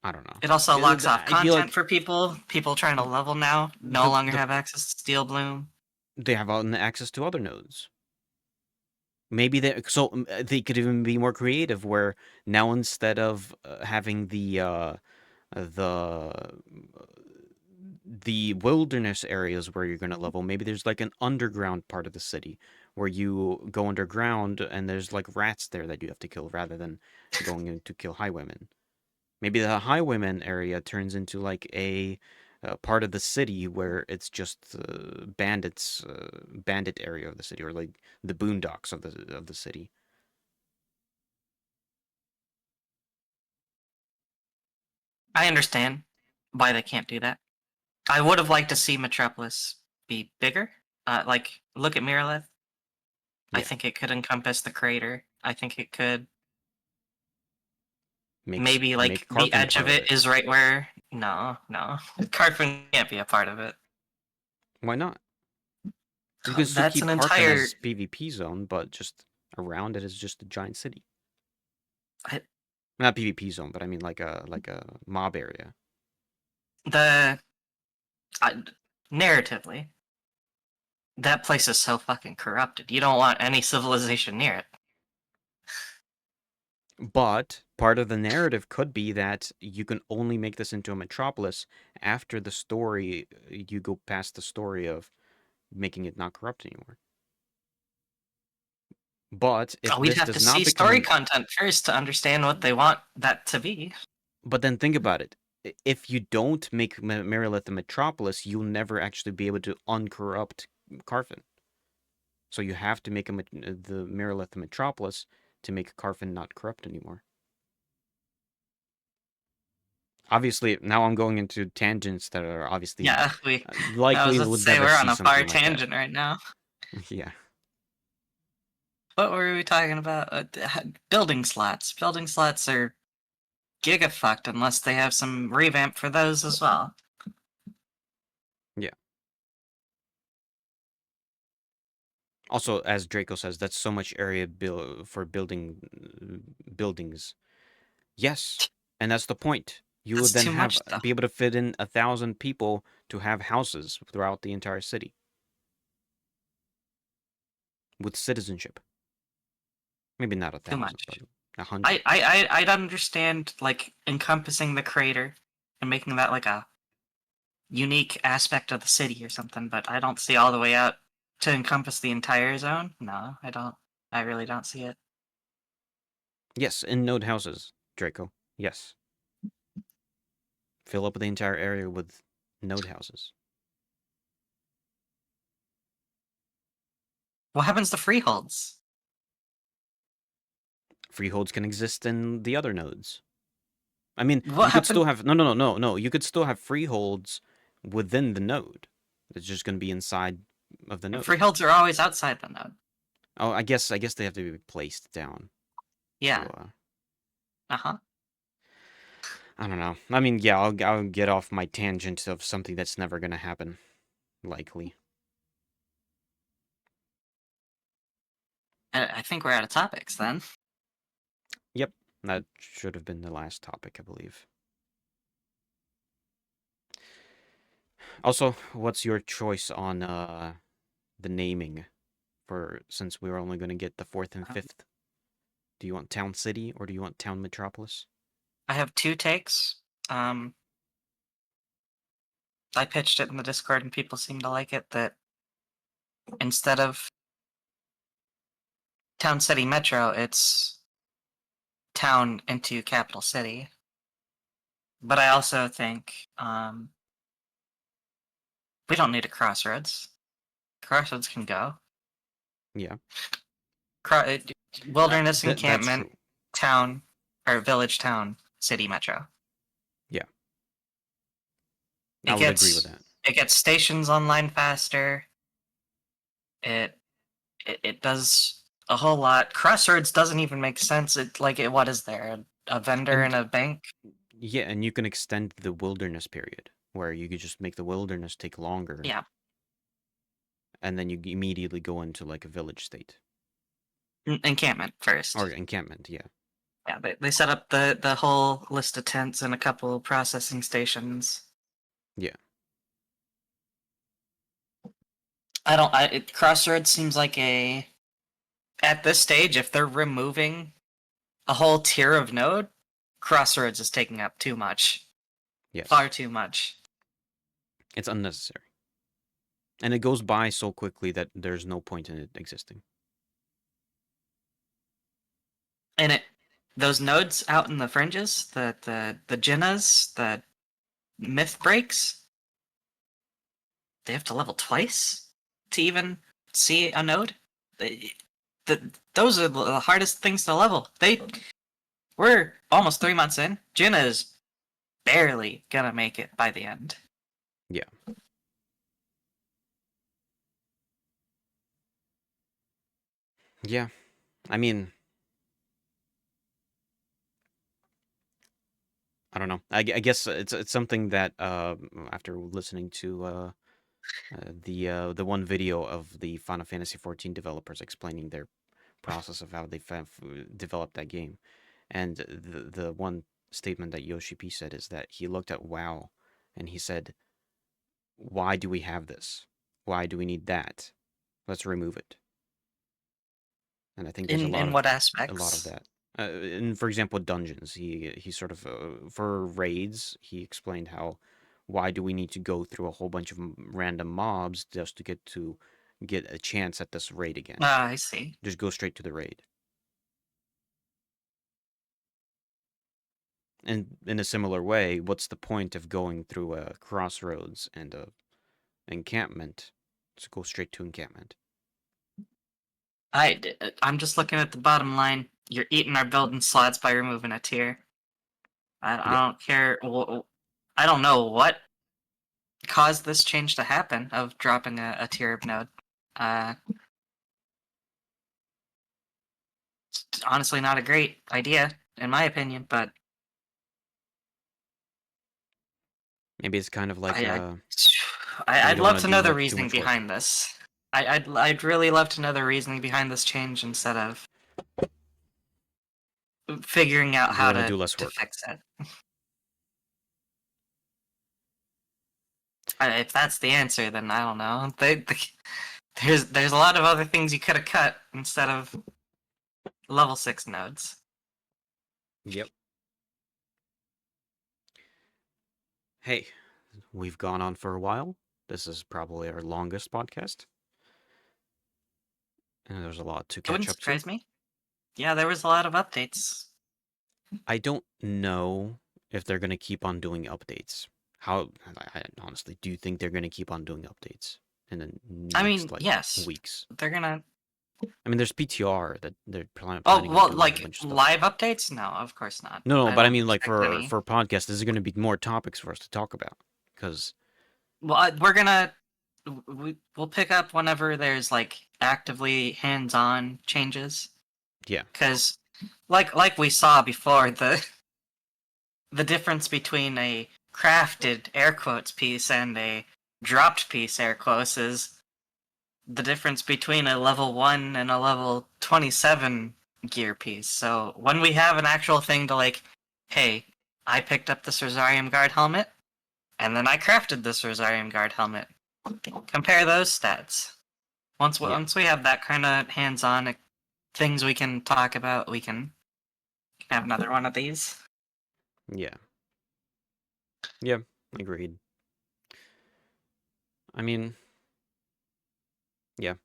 I don't know. It also locks off I feel content like for people. People trying to level now no longer the have access to Steel Bloom. they have access to other nodes. Maybe they could even be more creative. Where now instead of having the the wilderness areas where you're going to level, maybe there's like an underground part of the city where you go underground and there's like rats there that you have to kill rather than going in to kill highwaymen. Maybe the highwayman area turns into like a part of the city where it's just bandit area of the city, or like the boondocks of the city. I understand why they can't do that. I would have liked to see Metropolis be bigger. Like, look at Miralith. I Yeah, think it could encompass the crater. I think it could makes maybe like make the Carfin edge of part of it it. is right where. No, no, Carfin can't be a part of it. Why not? You can still That's an keep Carfin entire. as PvP zone, but just around it is just a giant city. I- Not PvP zone, but I mean like a mob area. The I, narratively, that place is so fucking corrupted. You don't want any civilization near it. But part of the narrative could be that you can only make this into a metropolis after the story, you go past the story of making it not corrupt anymore. But if We'd this have to does not see become story an content first to understand what they want that to be. but then think about it. If you don't make Marilith a metropolis, you'll never actually be able to uncorrupt Carfin. So you have to make the Marilith a metropolis to make Carfin not corrupt anymore. Obviously, now I'm going into tangents that are obviously Yeah, I was likely about to would say never we're on see a far something like that. tangent right now. Yeah. What were we talking about? Building slots. Building slots are gigafucked unless they have some revamp for those as well. Yeah. Also, as Draco says, that's so much area for buildings. Yes, and that's the point. You would That's then too much though. be able to fit in 1,000 people to have houses throughout the entire city with citizenship. Maybe not a Too thousand, but much. 100. I'd understand like encompassing the crater and making that like a unique aspect of the city or something, but I don't see all the way out to encompass the entire zone. No, I don't. I really don't see it. Yes, in node houses, Draco. Yes. Fill up the entire area with node houses. What happens to freeholds? Freeholds can exist in the other nodes. I mean, What you could still happened? have no. You could still have freeholds within the node. It's just going to be inside of the node. Freeholds are always outside the node. Oh, I guess they have to be placed down. Yeah. To, Uh-huh. I don't know. I mean, yeah, I'll get off my tangent of something that's never going to happen, likely. I think we're out of topics then. Yep, that should have been the last topic, I believe. Also, what's your choice on the naming for since we're only going to get the 4th and 5th? Do you want Town City or do you want Town Metropolis? I have two takes. I pitched it in the Discord and people seem to like it that instead of Town City Metro, it's town into capital city. But I also think we don't need a crossroads. Crossroads can go. Yeah, Wilderness that's encampment, true. town, or village town, city metro. Yeah, It I would agree with gets that. it gets stations online faster. It it does a whole lot. Crossroads doesn't even make sense. What is there? A vendor and And a bank? yeah, and you can extend the wilderness period where you could just make the wilderness take longer Yeah. and then you immediately go into like a village state Encampment or first. encampment, yeah. Yeah, they set up the whole list of tents and a couple processing stations. Yeah. Crossroads seems like at this stage, if they're removing a whole tier of node, Crossroads is taking up too much. Yes. Far too much. It's unnecessary. And it goes by so quickly that there's no point in it existing. And those nodes out in the fringes, the Jinnas, the myth breaks, they have to level twice to even see a node. Those are the hardest things to level. We're almost 3 months in. Jinna is barely gonna make it by the end. Yeah. Yeah. I mean, I don't know. I guess it's something that after listening to the one video of the Final Fantasy 14 developers explaining their process of how they developed that game, and the one statement that Yoshi P said is that he looked at WoW and he said, "Why do we have this? Why do we need that? Let's remove it." And I think there's In what a lot of aspects? that. And for example, dungeons. He sort of for raids. He explained how why do we need to go through a whole bunch of random mobs just to get a chance at this raid again? Ah, I see. Just go straight to the raid. And in a similar way, what's the point of going through a crossroads and a encampment? Just go straight to encampment. I'm just looking at the bottom line. You're eating our building slots by removing a tier. Yeah. I don't care. I don't know what caused this change to happen of dropping a tier of node. Uh, it's honestly not a great idea, in my opinion, but Maybe it's kind of like I, we I'd don't want love to to do know the like too reasoning much work. behind this. I'd really love to know the reasoning behind this change instead of figuring out You how want to do less to work. fix it. If that's the answer, then I don't know. There's a lot of other things you could have cut instead of level 6 nodes. Yep. Hey, we've gone on for a while. This is probably our longest podcast, and there's a lot to It catch wouldn't up to. surprise me. Yeah, there was a lot of updates. I don't know if they're going to keep on doing updates. How, honestly, do you think they're going to keep on doing updates in the I next, mean, like, yes, weeks? they're gonna. I mean, there's PTR that they're Oh planning on well, doing a like bunch of stuff. live updates? No, of course not. No, I but I don't mean, like, expect any. for podcasts, there's going to be more topics for us to talk about. Because, Well, we're gonna we'll pick up whenever there's like actively hands-on changes, yeah, because like we saw before, the difference between a crafted air quotes piece and a dropped piece air quotes is the difference between a level 1 and a level 27 gear piece. So when we have an actual thing to like, hey, I picked up this Rosarium Guard helmet, and then I crafted this Rosarium Guard helmet. Compare those stats. yeah, Once we have that kind of hands-on things we can talk about, we can have another one of these. yeah, yeah, agreed. I mean, yeah.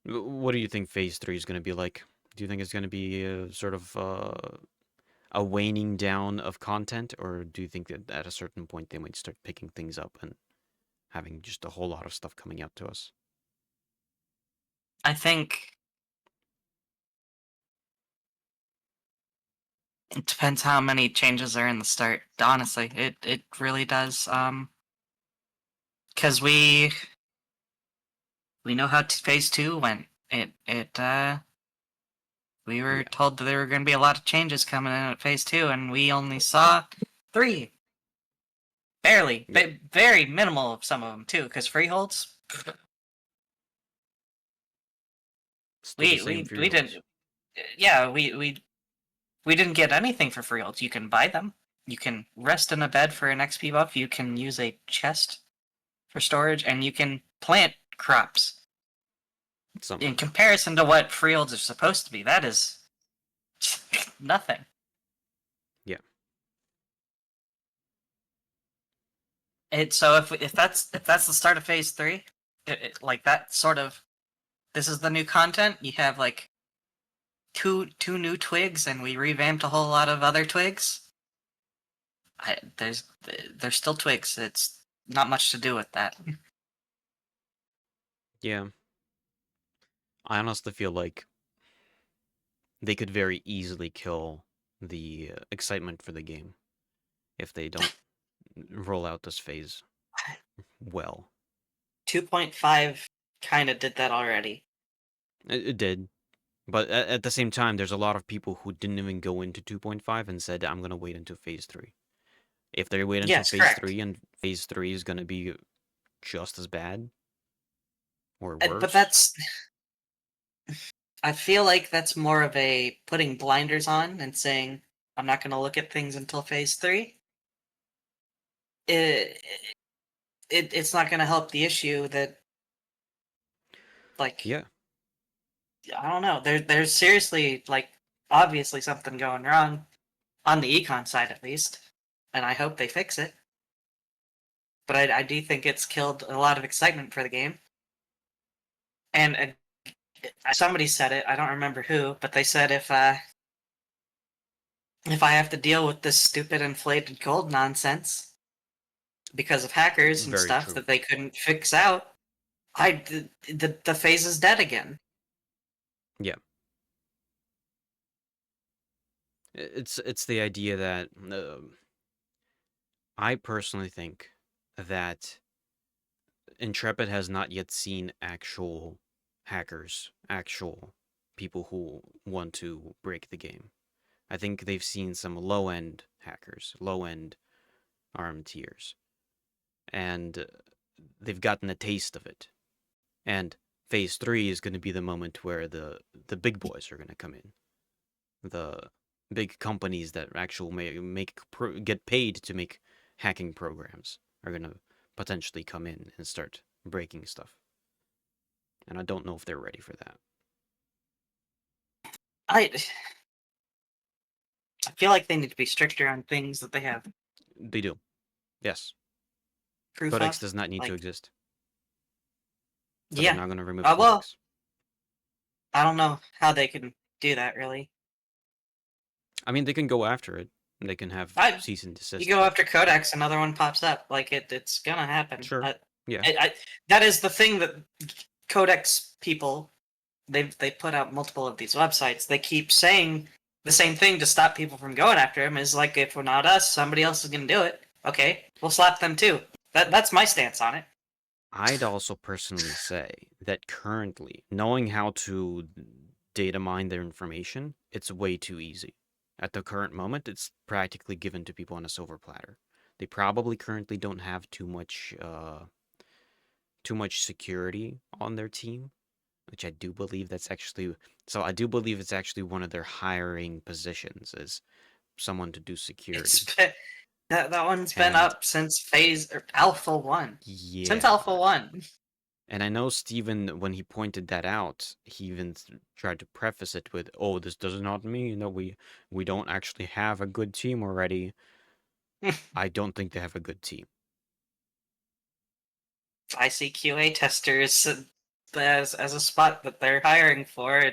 What do you think Phase 3 is going to be like? Do you think it's going to be sort of a waning down of content, or do you think that at a certain point they might start picking things up and having just a whole lot of stuff coming out to us? I think it depends how many changes are in the start. Honestly, it really does. Because we know how phase 2 went. We were Yeah, told that there were going to be a lot of changes coming in at phase 2, and we only saw 3. Barely, yeah. very minimal of some of them too. Because freeholds, Still the same we freeholds. didn't. Yeah, we didn't get anything for freeholds. You can buy them. You can rest in a bed for an XP buff. You can use a chest for storage, and you can plant crops. Some of In them. comparison to what freeholds are supposed to be, that is nothing. Yeah, So if that's the start of phase 3, like that sort of, this is the new content. You have like two new twigs, and we revamped a whole lot of other twigs. There's still twigs. It's not much to do with that. yeah. I honestly feel like they could very easily kill the excitement for the game if they don't roll out this phase well. 2.5 kind of did that already. It did, but at the same time, there's a lot of people who didn't even go into 2.5 and said, I'm going to wait until phase 3. If they wait until Yes, phase correct. 3 and phase 3 is going to be just as bad or But worse, that's, I feel like that's more of a putting blinders on and saying, I'm not going to look at things until phase 3. It, it's not going to help the issue that, like, yeah, I don't know. There's seriously, like, obviously something going wrong on the econ side, at least, and I hope they fix it. But I do think it's killed a lot of excitement for the game. And somebody said it. I don't remember who, but they said if I have to deal with this stupid inflated gold nonsense because of hackers and very stuff true. that they couldn't fix out, the phase is dead again. Yeah. It's the idea that I personally think that Intrepid has not yet seen actual hackers, actual people who want to break the game. I think they've seen some low-end hackers, low-end armteers, and they've gotten a taste of it. And phase 3 is going to be the moment where the big boys are going to come in. The big companies that actually get paid to make hacking programs are going to potentially come in and start breaking stuff. And I don't know if they're ready for that. I feel like they need to be stricter on things that they have They do. Yes. proof Codex of. does not need to Like, exist. But they're yeah. not going to remove Well, Codex. I don't know how they can do that really. I mean, they can go after it. They can have I cease and You desist, go but after Codex, another one pops up. Like it's gonna happen. sure. Yeah. That is the thing that Codex people they put out multiple of these websites. They keep saying the same thing to stop people from going after him. Is like if we're not us, somebody else is gonna do it. Okay, we'll slap them too. That's my stance on it. I'd also personally say that currently, knowing how to data mine their information, it's way too easy. At the current moment, it's practically given to people on a silver platter. They probably currently don't have too much security on their team, which I do believe that's actually so I do believe it's actually one of their hiring positions is someone to do It's security. been, that one's been And up since phase or Alpha 1. Since yeah, Alpha 1. and I know Steven, when he pointed that out, he even tried to preface it with, "Oh, this does not mean that we don't actually have a good team already." I don't think they have a good team. I see QA testers as a spot that they're hiring for.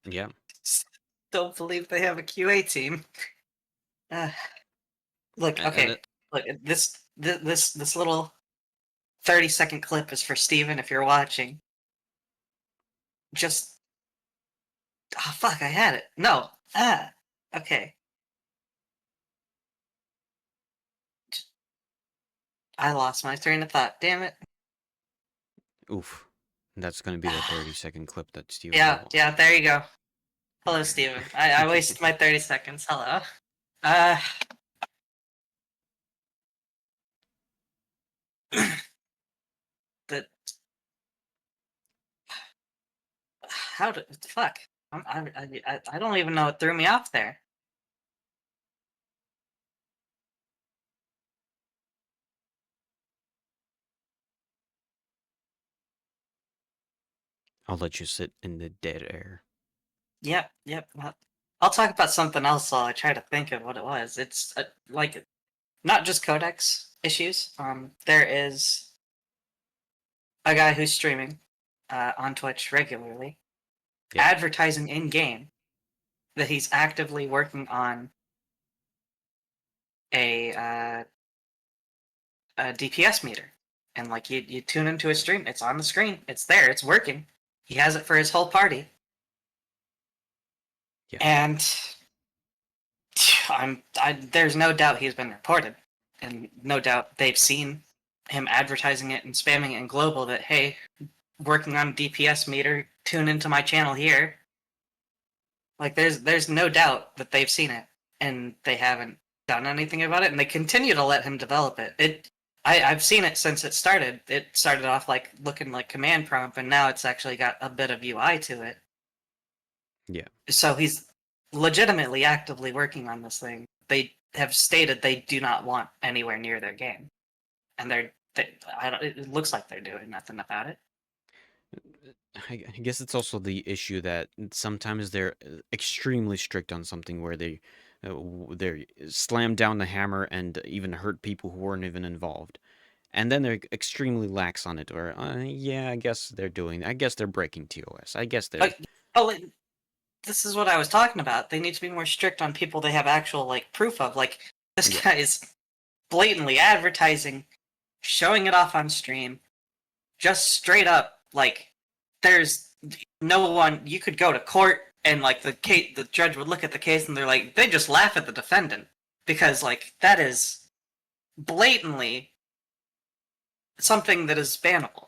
Yeah, Don't believe they have a QA team. Uh, look, and okay, look. This little 30-second clip is for Steven if you're watching. Just fuck, I had it. No. Okay. I lost my train of thought. Damn it. oof, that's gonna be the 30-second clip that Steven Yeah, will. yeah. There you go. Hello, Steven. I wasted my 30 seconds. Hello. Uh, the how did fuck? I don't even know what threw me off there. I'll let you sit in the dead air. Yep, yep. I'll talk about something else while I try to think of what it was. It's like not just codex issues. There is a guy who's streaming on Twitch regularly, Yep. advertising in game that he's actively working on a a DPS meter, and like you tune into his stream, it's on the screen, it's there, it's working. He has it for his whole party, Yeah. and there's no doubt he's been reported, and no doubt they've seen him advertising it and spamming it in global that hey, working on a DPS meter, tune into my channel here. Like there's no doubt that they've seen it and they haven't done anything about it, and they continue to let him develop it. I've seen it since it started. It started off like looking like command prompt, and now it's actually got a bit of UI to it. Yeah. So he's legitimately actively working on this thing. They have stated they do not want anywhere near their game, and it looks like they're doing nothing about it. I guess it's also the issue that sometimes they're extremely strict on something where they slam down the hammer and even hurt people who weren't even involved, and then they're extremely lax on it. Or yeah, I guess they're doing. I guess they're breaking TOS. I guess they're. But oh, this is what I was talking about. They need to be more strict on people they have actual like proof of. Like this Yeah. guy is blatantly advertising, showing it off on stream, just straight up like there's no one. You could go to court and like the judge would look at the case and they're like they just laugh at the defendant because like that is blatantly something that is bannable,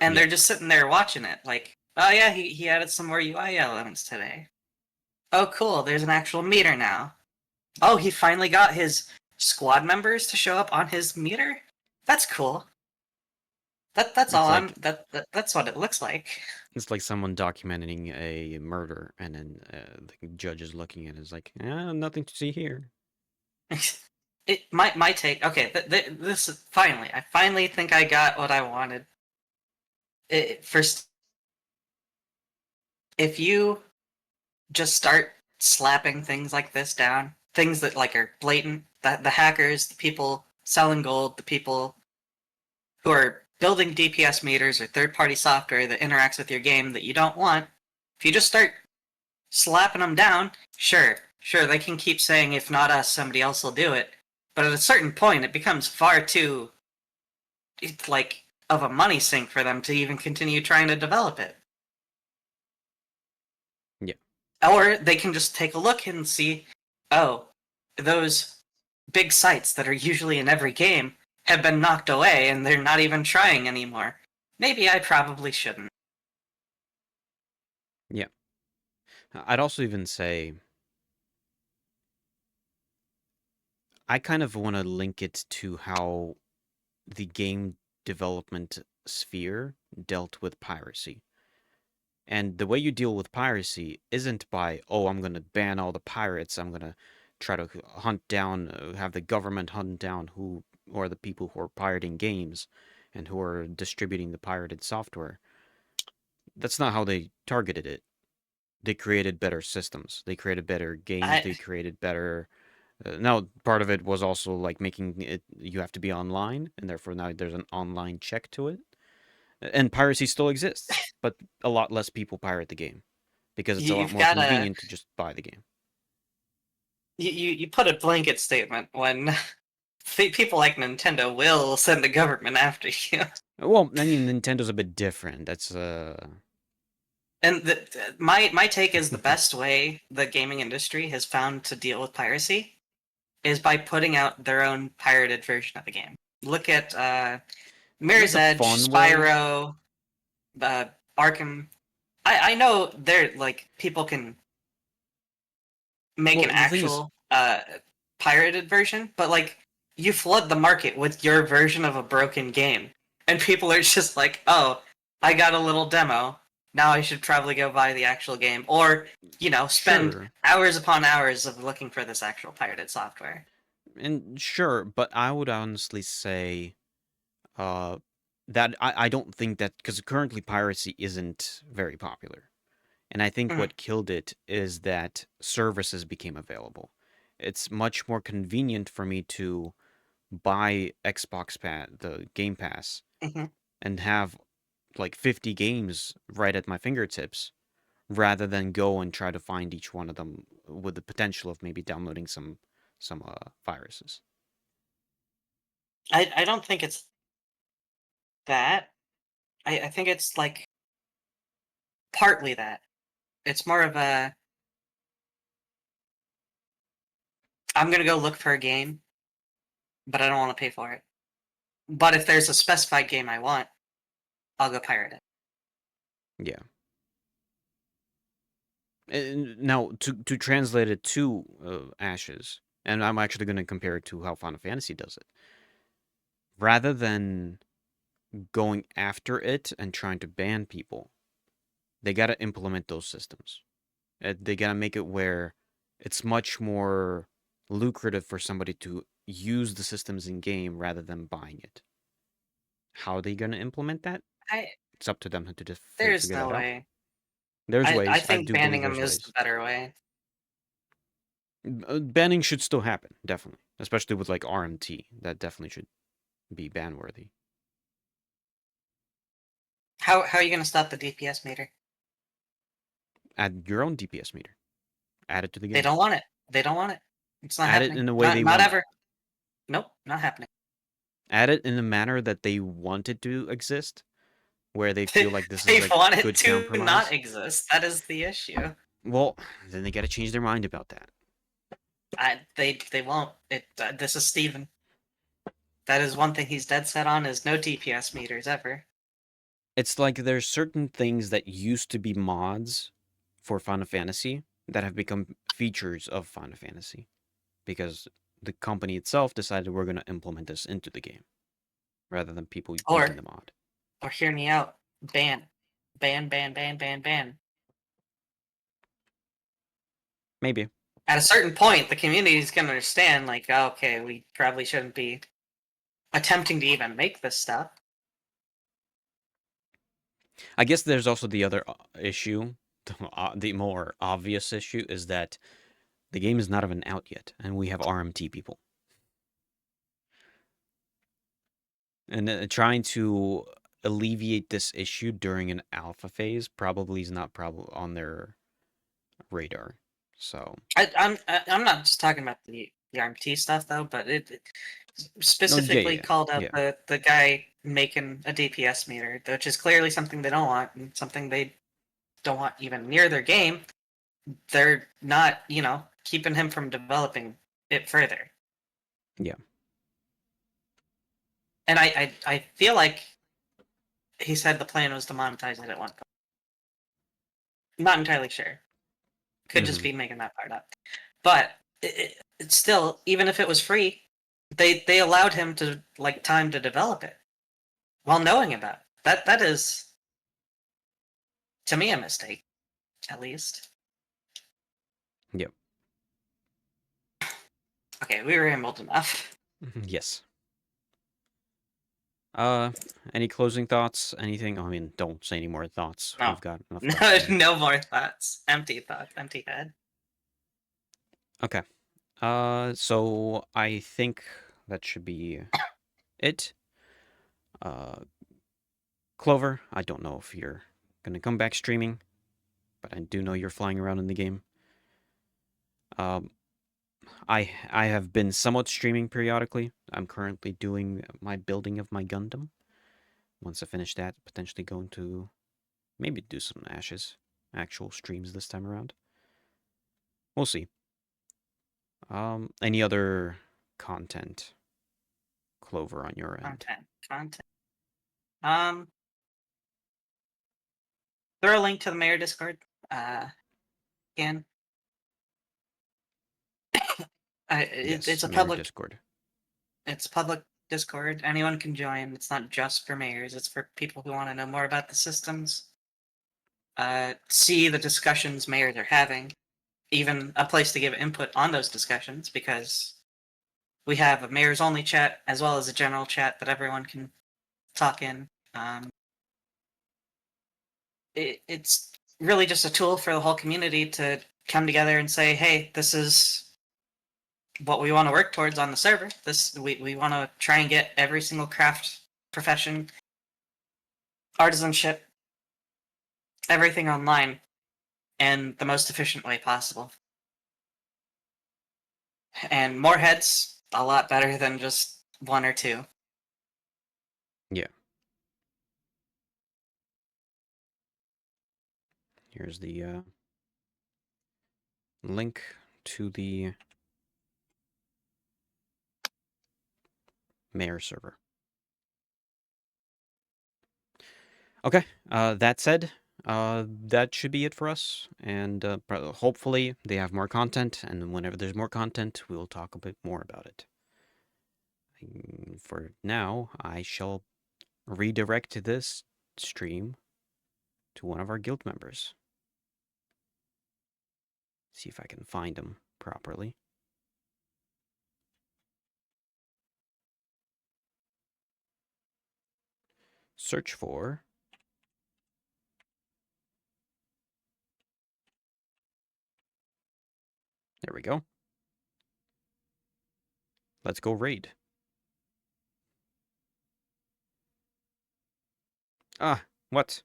and Yeah. they're just sitting there watching it like oh yeah he added some more UI elements today. Oh cool, there's an actual meter now. Oh, he finally got his squad members to show up on his meter. That's cool. That's It's all like that's what it looks like. it's like someone documenting a murder, and then the judge is looking at it, is like, nothing to see here. It my take. Okay, this is finally. I finally think I got what I wanted. First, if you just start slapping things like this down, things that like are blatant. The hackers, the people selling gold, the people who are building DPS meters or third-party software that interacts with your game that you don't want. If you just start slapping them down, sure, they can keep saying if not us, somebody else will do it. But at a certain point, it becomes far too like of a money sink for them to even continue trying to develop it. Yeah. Or they can just take a look and see, oh, those big sites that are usually in every game have been knocked away and they're not even trying anymore. Maybe I probably shouldn't. Yeah. I'd also even say I kind of want to link it to how the game development sphere dealt with piracy. And the way you deal with piracy isn't by, oh, I'm going to ban all the pirates. I'm going to try to hunt down, have the government hunt down who are the people who are pirating games and who are distributing the pirated software. That's not how they targeted it. They created better systems. They created better games. I They created better. Now, part of it was also like making it, you have to be online, and therefore now there's an online check to it. And piracy still exists, but a lot less people pirate the game because it's a lot you've more got to convenient to just buy the game. you put a blanket statement when people like Nintendo will send the government after you. Well, I mean, Nintendo's a bit different. That's And my take is the best way the gaming industry has found to deal with piracy is by putting out their own pirated version of the game. Look at Mirror's that's a Edge, fun way. Spyro, uh, Arkham. I know they're like people can make Well, an the thing is, actual pirated version, but like you flood the market with your version of a broken game, and people are just like, "Oh, I got a little demo. Now I should probably go buy the actual game," or spend sure, hours upon hours of looking for this actual pirated software. and sure, but I would honestly say, uh, that I don't think that because currently piracy isn't very popular. And I think Mhm, what killed it is that services became available. It's much more convenient for me to buy the Game Pass, mhm. and have like 50 games right at my fingertips rather than go and try to find each one of them with the potential of maybe downloading some viruses. I don't think it's that. I think it's like partly that. It's more of a I'm gonna go look for a game, but I don't want to pay for it. But if there's a specified game I want, I'll go pirate it. Yeah. And now to translate it to Ashes, and I'm actually going to compare it to how Final Fantasy does it. Rather than going after it and trying to ban people, they got to implement those systems. They got to make it where it's much more lucrative for somebody to use the systems in game rather than buying it. How are they going to implement that? I It's up to them to just There's figure no that out. way. There's I ways. I think do banning believe them there's is the ways. better way. Banning should still happen, definitely. Especially with like RMT. That definitely should be ban worthy. How are you gonna stop the DPS meter? Add your own DPS meter. Add it to the They game. don't want it. They don't want it. It's not Add it happening. in the way they Not want it. ever. Nope, not happening. Add it in the manner that they want it to exist, where they They, feel like this is they a want it good to not compromise. exist. That is the issue. Well, then they got to change their mind about that. They won't. This is Steven. That is one thing he's dead set on is no DPS meters ever. It's like there's certain things that used to be mods for Final Fantasy that have become features of Final Fantasy because the company itself decided we're going to implement this into the game rather than people using Or the mod. hear me out. Ban. Ban. Maybe. At a certain point, the community is going to understand, like, oh, okay, we probably shouldn't be attempting to even make this stuff. I guess there's also the other issue, the more obvious issue is that The game is not even out yet, and we have RMT people. And trying to alleviate this issue during an alpha phase probably is not on their radar. So I'm not just talking about the RMT stuff though, but it specifically yeah, called out yeah. the guy making a DPS meter, which is clearly something they don't want and something they don't want even near their game. They're not, keeping him from developing it further. Yeah. And I feel like he said the plan was to monetize it at one point. Not entirely sure. Could just Mm-hmm. be making that part up. But it's still, even if it was free, they allowed him to time to develop it while knowing about it. That is, to me, a mistake, at least. Yep. Okay, we rambled enough. Yes. Any closing thoughts? Anything? I mean, don't say any more thoughts. No, We've got enough no, thoughts. no more thoughts. Empty thoughts. Empty head. Okay. So I think that should be it. Uh, Clover, I don't know if you're gonna come back streaming, but I do know you're flying around in the game. Um, I have been somewhat streaming periodically. I'm currently doing my building of my Gundam. Once I finish that, potentially going to maybe do some actual streams this time around. We'll see. Any other content, Clover, on your end? Content. Um, throw a link to the mayor Discord. Again, it's Yes, a Mayor public. Discord. It's public Discord. Anyone can join. It's not just for mayors. It's for people who want to know more about the systems. See the discussions mayors are having. Even a place to give input on those discussions because we have a mayor's only chat as well as a general chat that everyone can talk in. It's really just a tool for the whole community to come together and say, hey, this is what we want to work towards on the server. We want to try and get every single craft profession, artisanship, everything online in the most efficient way possible. And more heads, a lot better than just one or two. Yeah. Here's the link to the Mayor server. Okay, that said, that should be it for us. And hopefully they have more content. And whenever there's more content, we'll talk a bit more about it. For now, I shall redirect this stream to one of our guild members. See if I can find him properly. Search for... There we go. Let's go raid. Ah, what?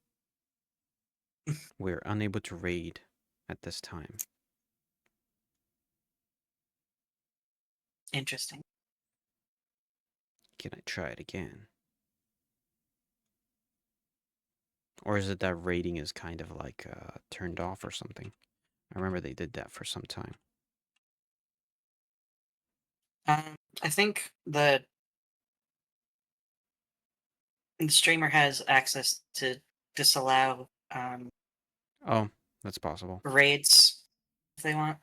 We're unable to raid at this time. Interesting. Can I try it again? Or is it that raiding is kind of like turned off or something? I remember they did that for some time. I think the streamer has access to disallow Oh, that's possible. raids if they want.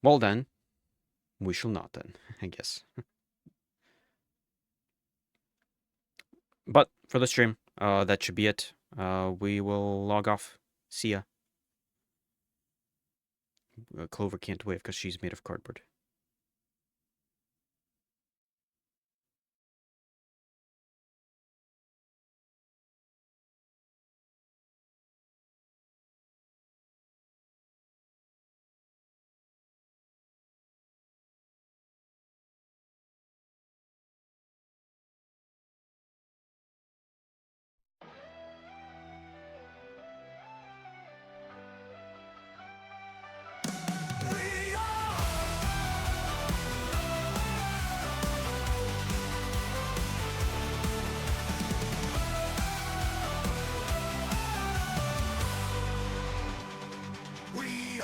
Well then, we shall not then, I guess. But for the stream, that should be it. We will log off. See ya. Clover can't wave because she's made of cardboard.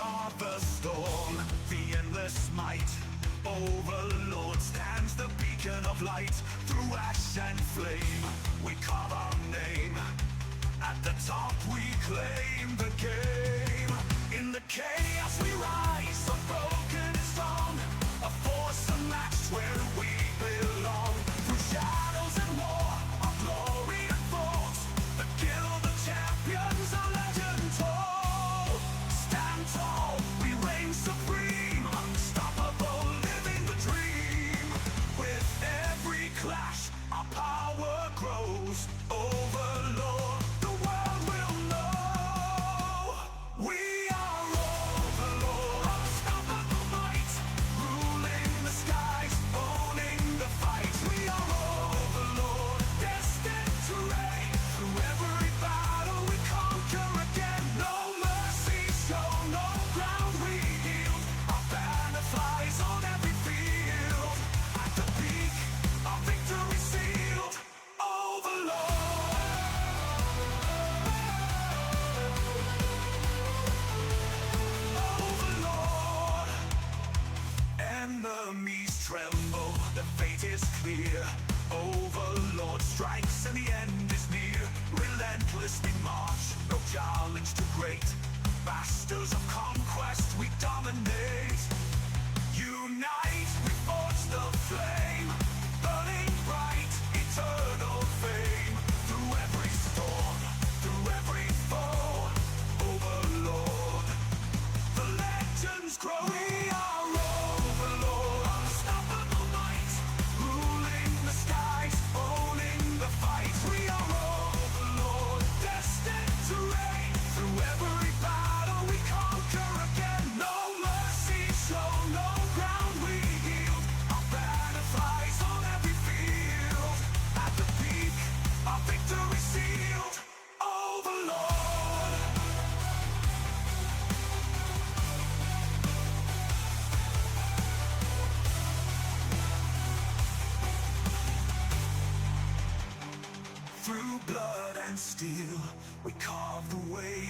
are the storm, the endless might. Overlord stands the beacon of light. Through ash and flame, we carve our name. At the top we claim the game. In the chaos we rise, unbroken and strong. A force unmatched where we belong. Through shadows and war, our glory unfolds. The guild of champions, a legend told. Stand tall, we reign supreme. Unstoppable, living the dream. With every clash, our power grows. Overlord, the world will know. We are Overlord, unstoppable might. Ruling the skies, owning the fight. We are Overlord, destined to reign. Through every battle we conquer again. No mercy shown, no ground we yield. Our banner flies on every field. At the peak, our victory sealed. Overlord. Overlord. Enemies tremble, the fate is clear. Overlord strikes and the end is near. Relentlessly march, no challenge too great. Masters of conquest, we dominate. Unite, we forge the flame. Burning bright, eternal fame. Through every storm, through every foe. Overlord, the legends grow. We are Overlord, unstoppable might. Ruling the skies, owning the fight. We are Overlord, destined to reign. Through every battle we conquer again. No mercy shown, no ground we yield. Our banner flies on every field. At the peak, our victory sealed. Overlord. Through blood and steel, we carve the way.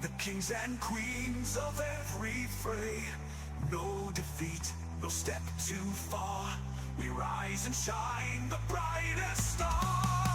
The kings and queens of every fray. No defeat, no step too far. We rise and shine, the brightest star.